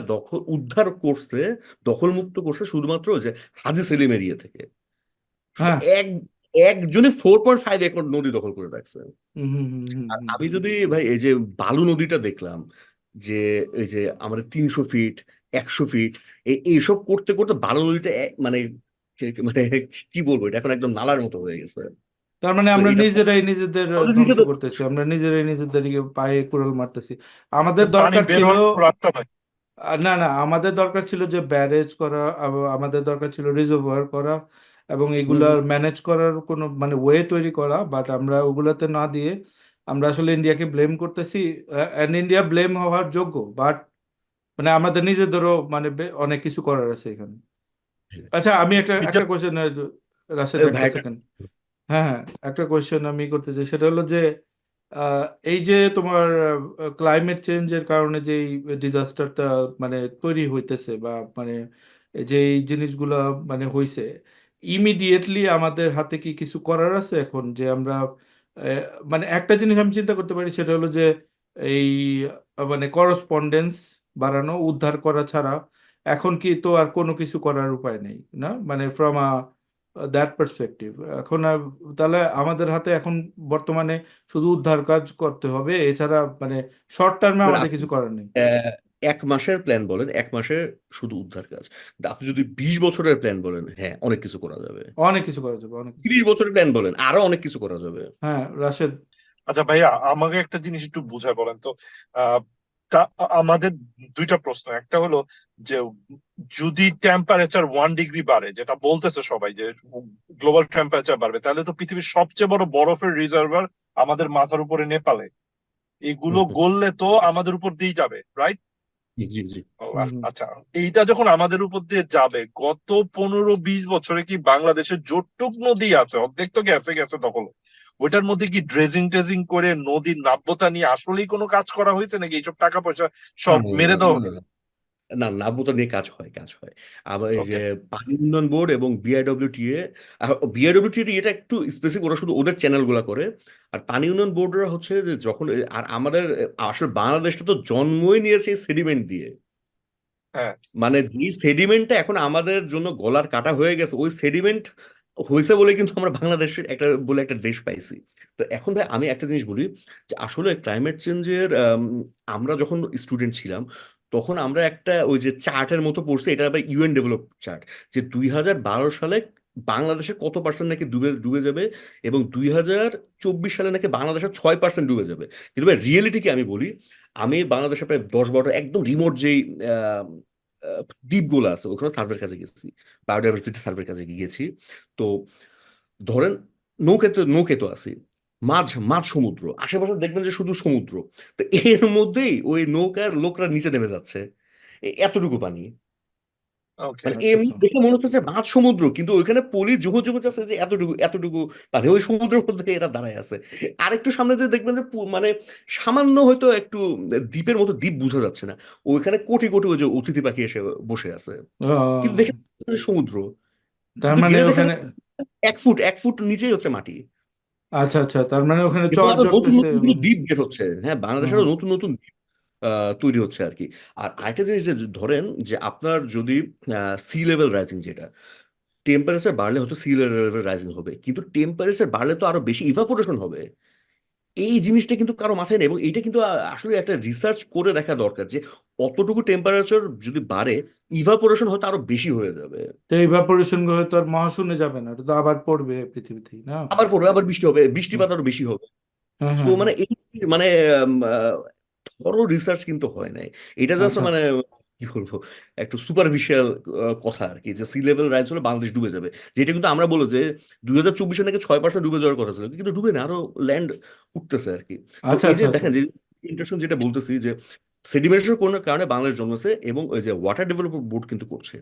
উদ্ধার করছে, দখলমুক্ত করছে শুধুমাত্র ওই যে হাজী সেলিম এরিয়া থেকে। শুধু হ্যাঁ। এক একজনই 4.5 একর নদী দখল করে রাখছে। হুম, হুম, হুম, হুম, আর হুম। আমি যদি ভাই এই যে বালু নদীটা দেখলাম, যে এই যে আমাদের 300 ফিট, 100 ফিট, এইসব করতে করতে বালু নদীটা মানে মানে কি বলবো, এটা এখন একদম নালার মতো হয়ে গেছে। তার মানে তো আমরা এটা নিজেরাই নিজেদের আমাদের ধ্বংস নিজেদের করতেছি, আমরা নিজেরাই নিজেদেরকে পায়ে কুড়াল মারতেছি। আমাদের পানি দরকার বের ছিল হওয়ার কোনো রাস্তা নাই। না, না, আমাদের দরকার ছিল যে ব্যারেজ করা, আমাদের দরকার ছিল রিজার্ভার করা, এবং হুম, এগুলার হুম। ম্যানেজ করার কোনো মানে ওয়ে তৈরি করা, বাট আমরা ওগুলাতে না দিয়ে আমরা আসলে ইন্ডিয়াকে ব্লেম করতেছি। এন্ড ইন্ডিয়া ব্লেম হওয়ার যোগ্য, বাট মানে আমাদের নিজেদেরও মানে অনেক কিছু করার আছে এখানে। আচ্ছা, আমি একটা এটা একটা কোয়েশ্চেন, রাশেদ, একটা ভাই, সেকেন্ড। হ্যাঁ, হ্যাঁ, একটা কোয়েশ্চেন আমি করতে চাই, সেটা হলো যে এই যে তোমার ক্লাইমেট চেঞ্জের কারণে যে ডিজাস্টারটা মানে তৈরি হইতেছে, বা মানে এই যে এই জিনিসগুলা মানে হইছে, ইমিডিয়েটলি আমাদের হাতে কি কিছু করার আছে এখন, যে আমরা আহ, মানে একটা জিনিস আমি চিন্তা করতে পারি, সেটা হলো যে এই মানে করসপন্ডেন্স বাড়ানো, উদ্ধার করা ছাড়া এখন কি তো আর কোনো কিছু করার উপায় নেই, না মানে ফ্রম দ্যাট পার্সপেক্টিভ। এখন আর তাহলে আমাদের হাতে এখন বর্তমানে শুধু উদ্ধার কাজ করতে হবে, এছাড়া মানে শর্ট টার্মে মানে আমাদের আপনি কিছু করার নেই। 1 মাসের প্ল্যান বলেন, 1 মাসে শুধু উদ্ধার কাজ। কিন্তু আপনি যদি 20 বছরের প্ল্যান বলেন, হ্যাঁ অনেক কিছু করা যাবে। অনেক কিছু করা যাবে, অনেক কিছু। 30 বছরের প্ল্যান বলেন, আরো অনেক কিছু করা যাবে। হ্যাঁ, রাশেদ। আচ্ছা ভাইয়া, আমাকে একটা জিনিস একটু বুঝায় বলেন তো। আমাদের দুইটা প্রশ্ন, একটা হলো যে যদি টেম্পারেচার 1 ডিগ্রি বাড়ে, যেটা বলতেছে সবাই যে গ্লোবাল টেম্পারেচার বাড়বে, তাহলে তো পৃথিবীর সবচেয়ে বড় বরফের রিজার্ভার আমাদের মাথার উপরে নেপালে, এগুলো হুম, হুম, গললে তো আমাদের উপর দিয়ে যাবে, রাইট? জি জি জি। হুম। আচ্ছা, এইটা যখন আমাদের উপর দিয়ে যাবে, গত 15-20 বছরে কি বাংলাদেশে যতটুক নদী আছে অর্ধেক তো গেছে গেছে দখল, ওইটার মধ্যে কি ড্রেজিং টেজিং করে নদীর নাব্যতা নিয়ে আসলেই কোনো কাজ করা হয়েছে, নাকি এইসব টাকা পয়সা না সব না মেরে না দেওয়া না হয়েছে? না না, নাব্যতা নিয়ে কাজ হয়, কাজ হয়। আবার এই যে ওকে। পানি উন্নয়ন বোর্ড এবং বিআইডব্লিউটিএ, বিআইডব্লিউটিএ এটা একটু স্পেসিফিক, ওরা শুধু ওদের চ্যানেলগুলো করে। আর পানি উন্নয়ন বোর্ডরা হচ্ছে যে যখন আর আমাদের আসলে বাংলাদেশটা তো জন্মই নিয়েছে সেডিমেন্ট দিয়ে। হ্যাঁ। মানে যে সেডিমেন্টটা এখন আমাদের জন্য গলার কাটা হয়ে গেছে, ওই সেডিমেন্ট হয়েছে বলে কিন্তু আমরা বাংলাদেশের একটা বলে একটা দেশ পাইছি। তো এখন ভাই আমি একটা জিনিস বলি, যে আসলে ক্লাইমেট চেঞ্জের আমরা যখন স্টুডেন্ট ছিলাম, তখন আমরা একটা ওই যে চার্টের মতো পড়ছি, এটা আবার ইউএন ডেভেলপ চার্ট, যে 2012 সালে বাংলাদেশে কত পার্সেন্ট নাকি ডুবে ডুবে যাবে, এবং 2024 সালে নাকি বাংলাদেশের 6% ডুবে যাবে। কিন্তু ভাই রিয়েলিটি কি আমি বলি, আমি বাংলাদেশে প্রায় 10-12 একদম রিমোট যেই আহ, দ্বীপগুলো আছে ওখানে সার্ভের কাছে গেছি, বায়োডাইভার্সিটি সার্ভের কাছে গিয়েছি। তো ধরেন নৌকাতে নৌকাতে আছি, মাঝ মাঝ সমুদ্র, আশেপাশে দেখবেন যে শুধু সমুদ্র। তো এর মধ্যেই ওই নৌকার লোকরা নিচে নেমে যাচ্ছে, এতটুকু পানি। ওকে। মানে আচ্ছা এমনি আচ্ছা। দেখে মনে হচ্ছে যে মাঝ সমুদ্র, কিন্তু ওইখানে পলি জমে জমে যাচ্ছে যে এতটুকু এতটুকু পানি, ওই সমুদ্রের মধ্যে এরা দাঁড়ায় আছে। আরেকটু সামনে যে দেখবেন যে মানে সামান্য হয়তো একটু দ্বীপের মতো দ্বীপ বোঝা যাচ্ছে না, ওইখানে কোটি কোটি ওই যে অতিথি পাখি এসে বসে আছে, কিন্তু আহ, দেখে যাচ্ছে যে সমুদ্র, তার কিন্তু মানে গেলে দেখা ওখানে, যাচ্ছে 1 ফুট নিচেই হচ্ছে মাটি। আচ্ছা আচ্ছা, তার মানে ওখানে এবং চর আরো নতুন জড়তেছে নতুন কিন্তু মানে। দ্বীপ বের হচ্ছে, হ্যাঁ হুম বাংলাদেশের হুম। আরো নতুন নতুন দ্বীপ তৈরি হচ্ছে আর কি। আর আরেকটা জিনিস যে ধরেন যে আপনার যদি সি লেভেল রাইজিং, যেটা টেম্পারেচার বাড়লে হয়তো সি লেভেল রাইজিং হবে, কিন্তু টেম্পারেচার বাড়লে তো আরো বেশি ইভাপোরেশন হবে। এই জিনিসটা কিন্তু কারো মাথায় নেই, এবং এটা কিন্তু আসলে একটা রিসার্চ করে দেখা দরকার, যে অতটুকু টেম্পারেচার যদি বাড়ে, ইভাপোরেশন হয়তো আরো বেশি হয়ে যাবে। তো ইভাপোরেশন গুলো তো আর মহাশূন্যে যাবে না, এটা তো আবার পড়বে পৃথিবীতেই না? আবার পড়বে, আবার বৃষ্টি হবে, হুম। বৃষ্টিপাত আরো বেশি হবে। হ্যাঁ তো হ্যাঁ হ্যাঁ। মানে এই মানে থরো রিসার্চ কিন্তু হয় নাই। এটা জাস্ট আচ্ছা। মানে কি বলবো, একটু সুপারফিশিয়াল কথা আর কি, যে সি লেভেল রাইজ হলে বাংলাদেশ ডুবে যাবে। যেটা কিন্তু আমরা বলবো যে 2024 নাকি 6% ডুবে যাওয়ার কথা ছিল, কিন্তু ডুবে না, আরো ল্যান্ড উঠতেছে আর কি। তো আচ্ছা এই যে আচ্ছা আচ্ছা। দেখেন যে ইন্টারেস্টিং যেটা বলতেছি, যে সেডিমেন্টেশন কোন কারণে বাংলাদেশ জন্মেছে, এবং ওই যে ওয়াটার ডেভেলপমেন্ট বোর্ড কিন্তু করছে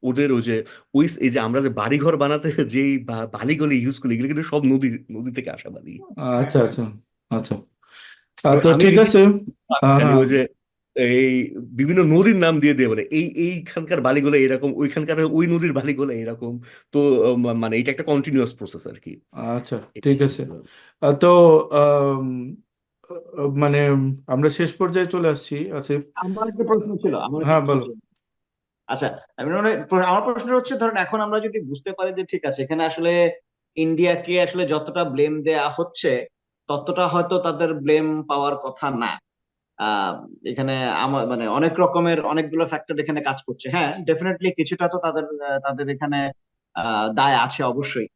ওদের ওই যে ওই এই যে আমরা যে বাড়িঘর বানাতে যেই বালিগুলো ইউজ করি, এগুলো কিন্তু সব নদী নদী থেকে আসা বালি। আচ্ছা আচ্ছা আচ্ছা। তবে তো আমি ঠিক নিজে আছে। খালি হ্যাঁ। ওই যে এই বিভিন্ন নদীর নাম দিয়ে দিয়ে বলে এইখানকার বালিগুলো এরকম, ওইখানকার ওই নদীর বালিগুলো এরকম। তো মানে এটা একটা কন্টিনিউয়াস প্রসেস আর কি। আচ্ছা ঠিক আছে। তো আম, মানে আমরা শেষ পর্যায়ে চলে আসছি আসিফ। আমার একটা প্রশ্ন ছিল, আমার একটা হ্যাঁ প্রশ্ন বলো। ছিল। আচ্ছা, আমি আমার প্রশ্নটা হচ্ছে, ধরেন এখন আমরা যদি বুঝতে পারি যে ঠিক আছে, এখানে আসলে ইন্ডিয়াকে আসলে যতটা ব্লেম দেয়া হচ্ছে, ততটা হয়তো তাদের ব্লেম পাওয়ার কথা না। আহ এখানে আমার মানে অনেক রকমের অনেকগুলো ফ্যাক্টর এখানে কাজ করছে। হ্যাঁ, ডেফিনেটলি কিছুটা তো তাদের এখানে দায় আছে অবশ্যই।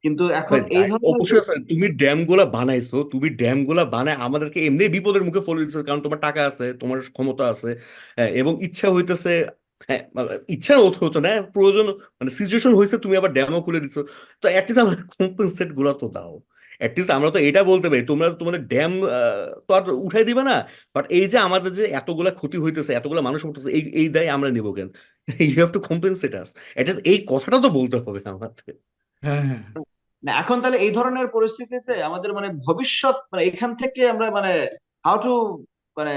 কিন্তু এখন ভাই এই দায় ধরনের অবশ্যই আছে, তুমি ড্যাম গুলা বানাইছো, তুমি ড্যাম গুলা বানায় আমাদেরকে এমনি বিপদের মুখে ফেলে দিচ্ছ, কারণ তোমার টাকা আছে, তোমার ক্ষমতা আছে, হ্যাঁ, এবং ইচ্ছা হইতেছে, হ্যাঁ ইচ্ছা হতে হতো না, প্রয়োজন মানে সিচুয়েশন হয়েছে, তুমি আবার ড্যামও খুলে দিচ্ছ। তো অ্যাটলিস্ট আমাদের কম্পেনসেট গুলা তো দাও। অ্যাটলিস্ট আমরা তো এটা বলতে পারি, তোমরা তোমাদের ড্যাম তো আর উঠাই দিবে না, বাট এই যে আমাদের যে এতগুলা ক্ষতি হইতেছে, এতগুলা মানুষ মরতেছে, এই এই দায় আমরা নিবো কেন? You have to compensate us, at least এই কথাটা তো বলতে হবে আমাদের। হ্যাঁ হ্যাঁ। না, এখন তাহলে এই ধরনের পরিস্থিতিতে আমাদের মানে ভবিষ্যৎ মানে এখান থেকে আমরা মানে হাউ টু মানে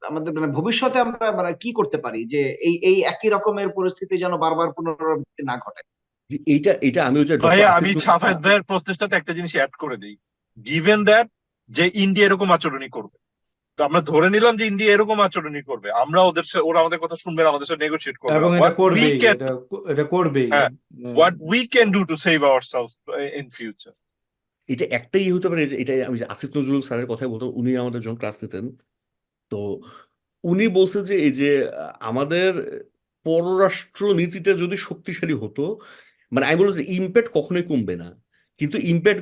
আমাদের মানে ভবিষ্যতে আমরা মানে কি করতে পারি যে এই এই একই রকমের পরিস্থিতি যেন বারবার পুনরাবৃত্তি না ঘটে। এইটা এইটা আমি ওই যে ডক্টর ভাইয়া, আসিফ আমি সাফায়েত ভাইয়ের প্রচেষ্টাতে একটা জিনিস অ্যাড করে দিই। গিভেন দ্যাট যে ইন্ডিয়া এরকম আচরণই করবে, তো আমরা ধরে নিলাম যে ইন্ডিয়া এরকম আচরণই করবে, আমরা ওদের ওরা আমাদের কথা শুনবে না, আমাদের সাথে নেগোশিয়েট করবে না। এবং এটা হোয়াট উই করবেই, ক্যান, এটা করবেই। হ্যাঁ, um, what we can do to save ourselves in future. এটা একটাই হতে পারে, যে এটা আমি যে আসিফ নজরুল স্যারের কথাই বলতাম, উনি আমাদের যখন ক্লাস নিতেন, তো উনি বলছে যে এই যে আমাদের পররাষ্ট্র নীতিটা যদি শক্তিশালী হতো, মানে আমি বলবো যে ইম্প্যাক্ট কখনোই কমবে না, কিন্তু ইম্প্যাক্ট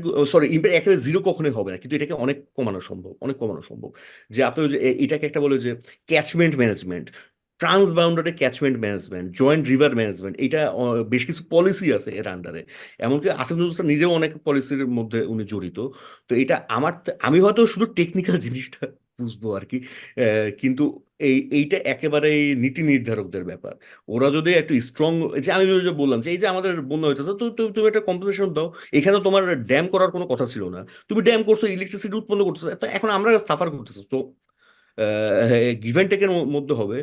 একেবারে জিরো কখনোই হবে না, কিন্তু এটাকে অনেক কমানো সম্ভব, অনেক কমানো সম্ভব। যে আপনি ওই যে এটাকে একটা বলে যে catchment management, transboundary catchment management, joint river management, এটা বেশ কিছু পলিসি আছে এর আন্ডারে। এমনকি আসিফ নজরুল স্যার নিজেও অনেক পলিসির মধ্যে উনি জড়িত। তো এটা আমি হয়তো শুধু টেকনিক্যাল জিনিসটা বুঝবো আর কি, কিন্তু এইটা একেবারেই নীতি নির্ধারকদের ব্যাপার। ওরা যদি একটু স্ট্রং, যে আমি যে বললাম যে এই যে আমাদের বন্যা হইতেছে, তো তুমি একটা কম্পেনসেশন দাও। এখানে তোমার ড্যাম করার কোনো কথা ছিল না, তুমি ড্যাম করছো, ইলেকট্রিসিটি উৎপন্ন করতেছো, তো এখন আমরা সাফার করতেছি। তো গিভ অ্যান্ড টেকের মধ্যে হবে,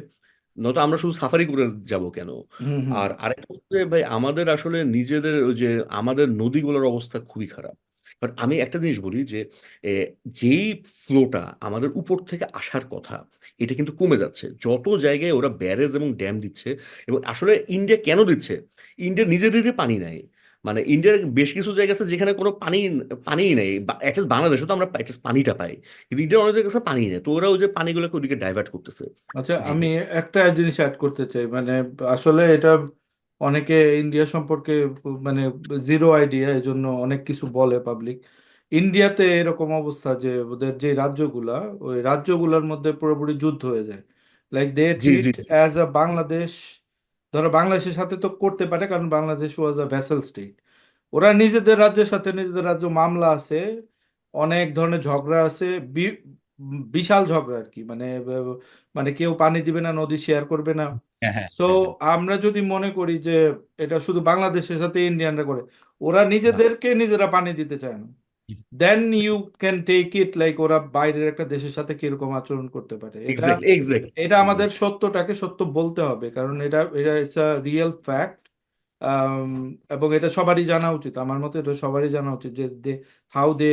নয়তো আমরা শুধু সাফারি করে যাব কেন? হুম হুম আর আরেকটা হচ্ছে ভাই, আমাদের আসলে নিজেদের ওই যে আমাদের নদীগুলোর অবস্থা খুবই খারাপ। কারণ আমি একটা জিনিস বলি যে এ, যেই ফ্লোটা আমাদের উপর থেকে আসার কথা, এটা কিন্তু কমে যাচ্ছে যত জায়গায় ওরা ব্যারেজ এবং ড্যাম দিচ্ছে। এবং আসলে ইন্ডিয়া কেন দিচ্ছে? ইন্ডিয়া নিজেদেরই পানি নাই। মানে ইন্ডিয়ার বেশ কিছু জায়গা আছে যেখানে কোনো পানিই নেই। অ্যাটলিস্ট বাংলাদেশে তো আমরা অ্যাটলিস্ট পানিটা পাই, কিন্তু ইন্ডিয়ার অনেক জায়গায় আছে পানি নেই, তো ওরা ওই যে পানিগুলোকে ওদিকে ডাইভার্ট করতেছে। আচ্ছা, জি আমি ভাই। একটা জিনিস অ্যাড করতে চাই। মানে আসলে এটা অনেকে ইন্ডিয়া সম্পর্কে মানে জিরো আইডিয়া, এই জন্য অনেক কিছু বলে পাবলিক। ইন্ডিয়াতে এরকম অবস্থা যে ওদের যে রাজ্যগুলা, ওই রাজ্যগুলোর মধ্যে পুরোপুরি যুদ্ধ হয়ে যায়। লাইক দে জি ট্রিট জি অ্যাজ আ বাংলাদেশ। ধরো বাংলাদেশের সাথে তো করতে পারে, কারণ Bangladesh was a vassal state. ওরা নিজেদের রাজ্যের সাথে নিজেদের রাজ্য মামলা আছে, অনেক ধরনের ঝগড়া আছে, বিশাল ঝগড়া আর কি। মানে মানে কেউ পানি দিবে না, নদী শেয়ার করবে না। হ্যাঁ হ্যাঁ সো হ্যাঁ হ্যাঁ। আমরা যদি মনে করি যে এটা শুধু বাংলাদেশের সাথে ইন্ডিয়ানরা করে, ওরা না। নিজেদেরকে নিজেরা পানি দিতে চায় না, then you can take it like ওরা বাইরের একটা দেশের সাথে কিরকম আচরণ করতে পারে। এটা এক্স্যাক্টলি এক্স্যাক্টলি এটা আমাদের এক্স্যাক্টলি। সত্যটাকে সত্য বলতে হবে, কারণ এটা এটা ইটস আ রিয়েল ফ্যাক্ট। এবং এটা সবারই জানা উচিত, আমার মতে এটা সবারই জানা উচিত যে হাউ দে,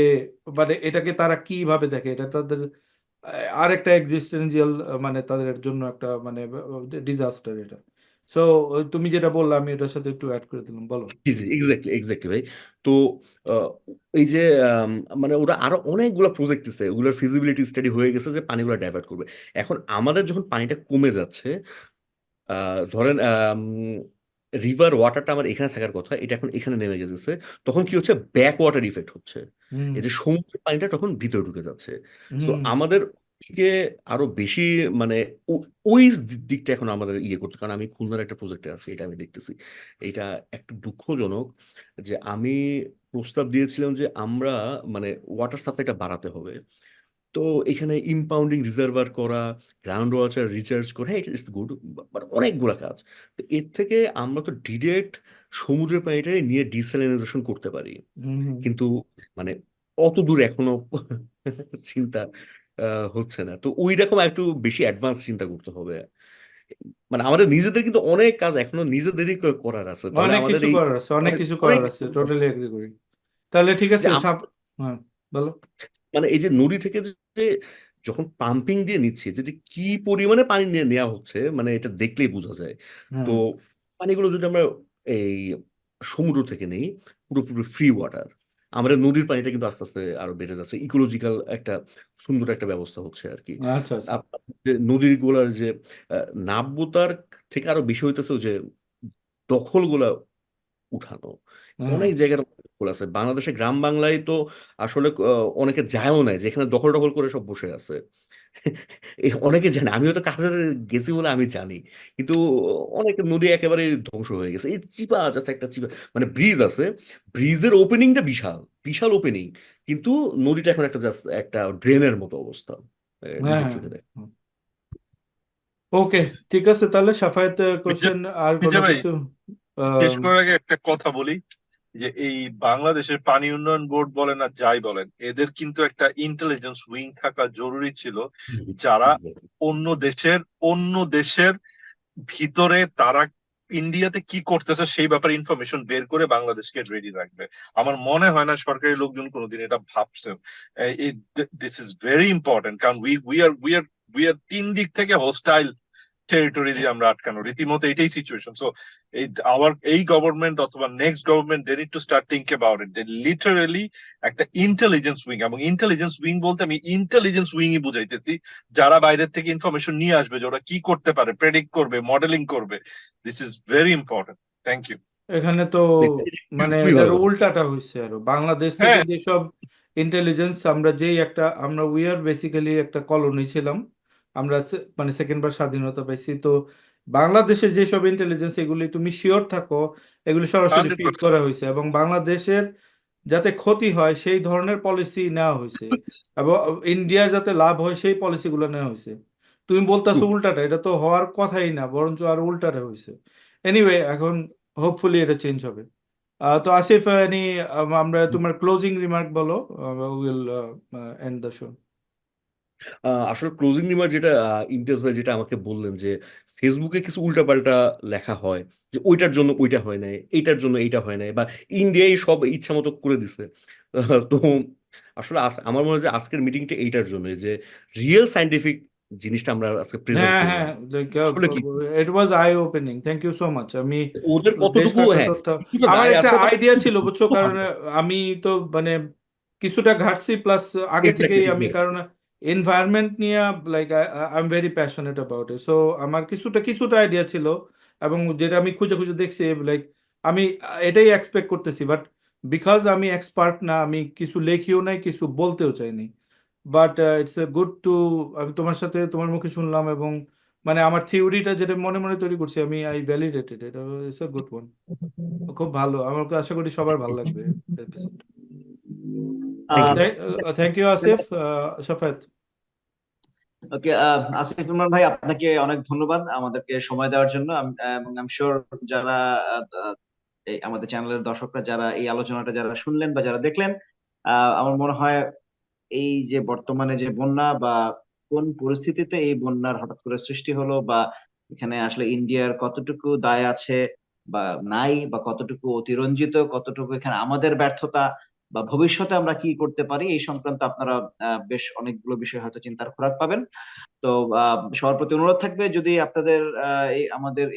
মানে এটাকে তারা কিভাবে দেখে। এটা তাদের আরেকটা এক্সিস্টেন্সিয়াল, মানে তাদের জন্য একটা মানে ডিজাস্টার এটা। সো তুমি যেটা বললে আমি এটার সাথে একটু অ্যাড করে দিলাম, বলো। জি জি এক্স্যাক্টলি এক্স্যাক্টলি ভাই। তো আহ, এই যে মানে ওরা আরো অনেকগুলো প্রজেক্ট দিচ্ছে, ওগুলোর ফিজিবিলিটি স্টাডি হয়ে গেছে যে পানিগুলো ডাইভার্ট করবে। এখন আমাদের যখন পানিটা কমে যাচ্ছে, ধরেন রিভার ওয়াটারটা আমার এখানে থাকার কথা, এটা এখন এখানে নেমে গেছে, তখন কি হচ্ছে? ব্যাক ওয়াটার ইফেক্ট হচ্ছে। হুম এই যে সমুদ্রের পানিটা তখন ভিতরে ঢুকে যাচ্ছে। সো হুম আমাদের দিকে আরো বেশি মানে ওই দিকটা এখন আমাদের ইয়ে করতে, কারণ আমি খুলনার একটা প্রজেক্টে আছি, এটা আমি দেখতেছি। এটা একটু দুঃখজনক যে আমি প্রস্তাব দিয়েছিলাম যে আমরা মানে ওয়াটার সাপ্লাইটা বাড়াতে হবে। তো এখানে ইম্পাউন্ডিং রিজার্ভার করা, গ্রাউন্ড ওয়াটার রিচার্জ করা, হ্যাঁ ইটস গুড, বাট অনেকগুলো কাজ। তো এর থেকে আমরা তো ডিরেক্ট সমুদ্রের পানিটাই নিয়ে ডিস্যালিনাইজেশন করতে পারি। হুম হুম। কিন্তু মানে অত দূর এখনো চিন্তা হচ্ছে না। তো ওই রকম একটু বেশি অ্যাডভান্স চিন্তা করতে হবে। মানে আমাদের নিজেদের কিন্তু অনেক কাজ এখনো নিজেদেরই করার আছে, তাহলে অনেক আমাদের কিছু এই করার আছে, অনেক অনেক কিছু অনেক করার আছে, টোটালি এগ্রি করি। তাহলে ঠিক যে আছে হ্যাঁ, বলো। মানে এই যে নদী থেকে যে যখন পাম্পিং দিয়ে নিচ্ছে, যে কি পরিমাণে পানি নিয়ে নেওয়া হচ্ছে, মানে এটা দেখলেই বোঝা যায়। তো হ্যাঁ পানিগুলো যদি আমরা এই সমুদ্র থেকে নেই, পুরোপুরি ফ্রি ওয়াটার, আমাদের নদীর পানিটা কিন্তু আস্তে আস্তে আরো বেড়ে যাচ্ছে, ইকোলজিক্যাল একটা সুন্দর একটা ব্যবস্থা হচ্ছে আর কি। আচ্ছা আচ্ছা। যে নদীর গুলার যে নাব্যতার থেকে আরো বেশি হইতেছে ওই যে দখলগুলা উঠানো। হ্যাঁ অনেক জায়গার দখল আছে বাংলাদেশে, গ্রাম বাংলায় তো আসলে অনেকে যায়ও না, যেখানে দখল টখল করে সব বসে আছে। অনেকে জানে, আমিও তো কাজে গেছি বলে আমি জানি। কিন্তু অনেক নদী একেবারে ধ্বংস হয়ে গেছে। এই চিপা আছে একটা চিপা, মানে ব্রিজ আছে, ব্রিজের ওপেনিংটা বিশাল বিশাল ওপেনিং, কিন্তু নদীটা এখন একটা জাস্ট একটা ড্রেনের মতো অবস্থা। হ্যাঁ নিজের হ্যাঁ। চোখে দেখ। ওকে, ঠিক আছে তাহলে সাফায়েত, মির্জা কোশ্চেন আর মির্জা কোনো ভাই, কিছু? শেষ আহ, করার আগে একটা কথা বলি যে এই বাংলাদেশের পানি উন্নয়ন বোর্ড বলেন আর যাই বলেন, এদের কিন্তু একটা ইন্টেলিজেন্স উইং থাকা জরুরি ছিল, যারা Exactly. অন্য দেশের ভিতরে তারা ইন্ডিয়াতে কি করতেছে সেই ব্যাপারে ইনফরমেশন বের করে বাংলাদেশকে রেডি রাখবে। আমার মনে হয় না সরকারি লোকজন কোনোদিন এটা ভাবছেন। দিস ইজ ভেরি ইম্পর্টেন্ট, কারণ উই আর তিন দিক থেকে হোস্টাইল টেরিটরি দিয়ে আমরা আটকানো, রীতিমতো এটাই সিচুয়েশন। সো এই গভর্নমেন্ট অথবা next government, they need to start think about it, they literally একটা ইন্টেলিজেন্স উইং, এবং ইন্টেলিজেন্স উইং বলতে আমি ইন্টেলিজেন্স উইংই বুঝাইতেছি, যারা বাইরের থেকে ইনফরমেশন নিয়ে আসবে যে ওরা কি করতে পারে, প্রেডিক্ট করবে, মডেলিং করবে। This is very important. Thank you. এখানে তো মানে খুবই এটার ভালো কথা। উল্টাটা হয়েছে আরো বাংলাদেশ থেকে হ্যাঁ, যেসব ইন্টেলিজেন্স আমরা আমরা উই আর বেসিক্যালি একটা কলোনি ছিলাম আমরা মানে সেকেন্ড বার স্বাধীনতা পাইছি তো বাংলাদেশের যেসব ইন্টেলিজেন্স এগুলি তুমি শিওর থাকো এগুলি সরাসরি ফিড 100%। করা হয়েছে এবং বাংলাদেশের যাতে ক্ষতি হয় সেই ধরনের পলিসি নেওয়া হয়েছে এবং ইন্ডিয়ার যাতে লাভ হয় সেই পলিসিগুলো নেওয়া হয়েছে তুমি বলতেছো উল্টাটা এটা তো হওয়ার কথাই না বরঞ্চ আর উল্টাটা হয়েছে এনিওয়ে এখন হোপফুলি এটা চেঞ্জ হবে তো আসিফ আমরা তোমার ক্লোজিং রিমার্ক বলো উইল এন্ড দ্য শো আসলে ক্লোজিং রিমার্ক যেটা ইমতিয়াজ ভাই যেটা আমাকে বললেন যে ফেসবুকে কিছু উল্টাপাল্টা লেখা হয় যে ওইটার জন্য ওইটা হয় নাই এইটার জন্য এইটা হয় নাই বা ইন্ডিয়াই সব ইচ্ছা মতো করে দিছে। তো আসলে আমার মনে হয় যে আজকের মিটিংটা এইটার জন্য যে রিয়েল সাইন্টিফিক জিনিসটা আমরা আজকে প্রেজেন্ট হ্যাঁ হ্যাঁ করলাম। আসলে কি it was I opening thank you so much আমি ওদের বেশ কতটুকু, কয়েকটা হ্যাঁ, তথ্য কিছুটা আমার দায় একটা আছে আবার আইডিয়া ছিল বুঝছো কিছুটা কারণ আমি তো মানে কিছুটা ঘাটছি প্লাস আগে থেকেই আমি এক্স্যাক্টলি। কারণ এনভায়রনমেন্ট নিয়ে like I am very passionate about it so আমার কিছুটা আইডিয়া ছিল এবং যেটা আমি খুঁজে খুঁজে দেখছি লাইক আমি এটাই এক্সপেক্ট করতেছি বাট বিকজ আমি এক্সপার্ট না আমি কিছু লেখিও নাই কিছু বলতেও চাইনি but it's a good to আমি তোমার সাথে তোমার মুখে শুনলাম এবং মানে আমার থিওরিটা যেটা মনে মনে তৈরি করছি আমি আই ভ্যালিডেটেড এটা ইটস এ গুড ওয়ান খুব ভালো আমার আশা করি সবার ভালো লাগবে episode thank you. Thank you Asif Shafat okay, Asif Imran ভাই, আপনাকে অনেক ধন্যবাদ আমাদেরকে সময় দেওয়ার জন্য। এবং আই এম শিওর যারা আহ, আহ, এই আমাদের চ্যানেলের দর্শকরা যারা এই আলোচনাটা যারা শুনলেন বা যারা দেখলেন, আমার মনে হয় এই যে বর্তমানে যে বন্যা বা কোন পরিস্থিতিতে এই বন্যার হঠাৎ করে সৃষ্টি হলো বা এখানে আসলে ইন্ডিয়ার কতটুকু দায় আছে বা নাই, বা কতটুকু অতিরঞ্জিত, কতটুকু এখানে আমাদের ব্যর্থতা, বা ভবিষ্যতে আমরা কি করতে পারি এই সংক্রান্ত আপনারা বেশ অনেকগুলো বিষয় হয়তো চিন্তার খোরাক পাবেন। তো সবার প্রতি অনুরোধ থাকবে, যদি আপনাদের আমাদের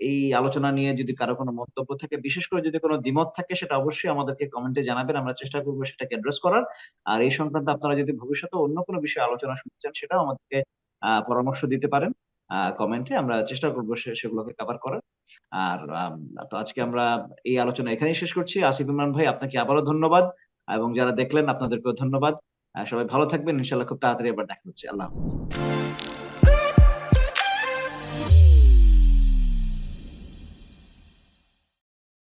এই আলোচনা নিয়ে যদি কারো কোনো মন্তব্য থাকে, বিশেষ করে যদি কোনো দ্বিমত থাকে, সেটা অবশ্যই আমাদেরকে কমেন্টে জানাবেন, আমরা চেষ্টা করবো সেটাকে অ্যাড্রেস করার। আর এই সংক্রান্ত আপনারা যদি ভবিষ্যতে অন্য কোনো বিষয়ে আলোচনা শুনতে চান, সেটাও আমাদেরকে পরামর্শ দিতে পারেন কমেন্টে, আমরা চেষ্টা করবো সেগুলোকে কভার করার। আর তো আজকে আমরা এই আলোচনা এখানেই শেষ করছি। আসিফ ইমরান ভাই, আপনাকে আবারও ধন্যবাদ, এবং যারা দেখলেন আপনাদেরকেও ধন্যবাদ। সবাই ভালো থাকবেন, ইনশাল্লাহ খুব তাড়াতাড়ি আবার দেখা হচ্ছে। আল্লাহ হাফেজ।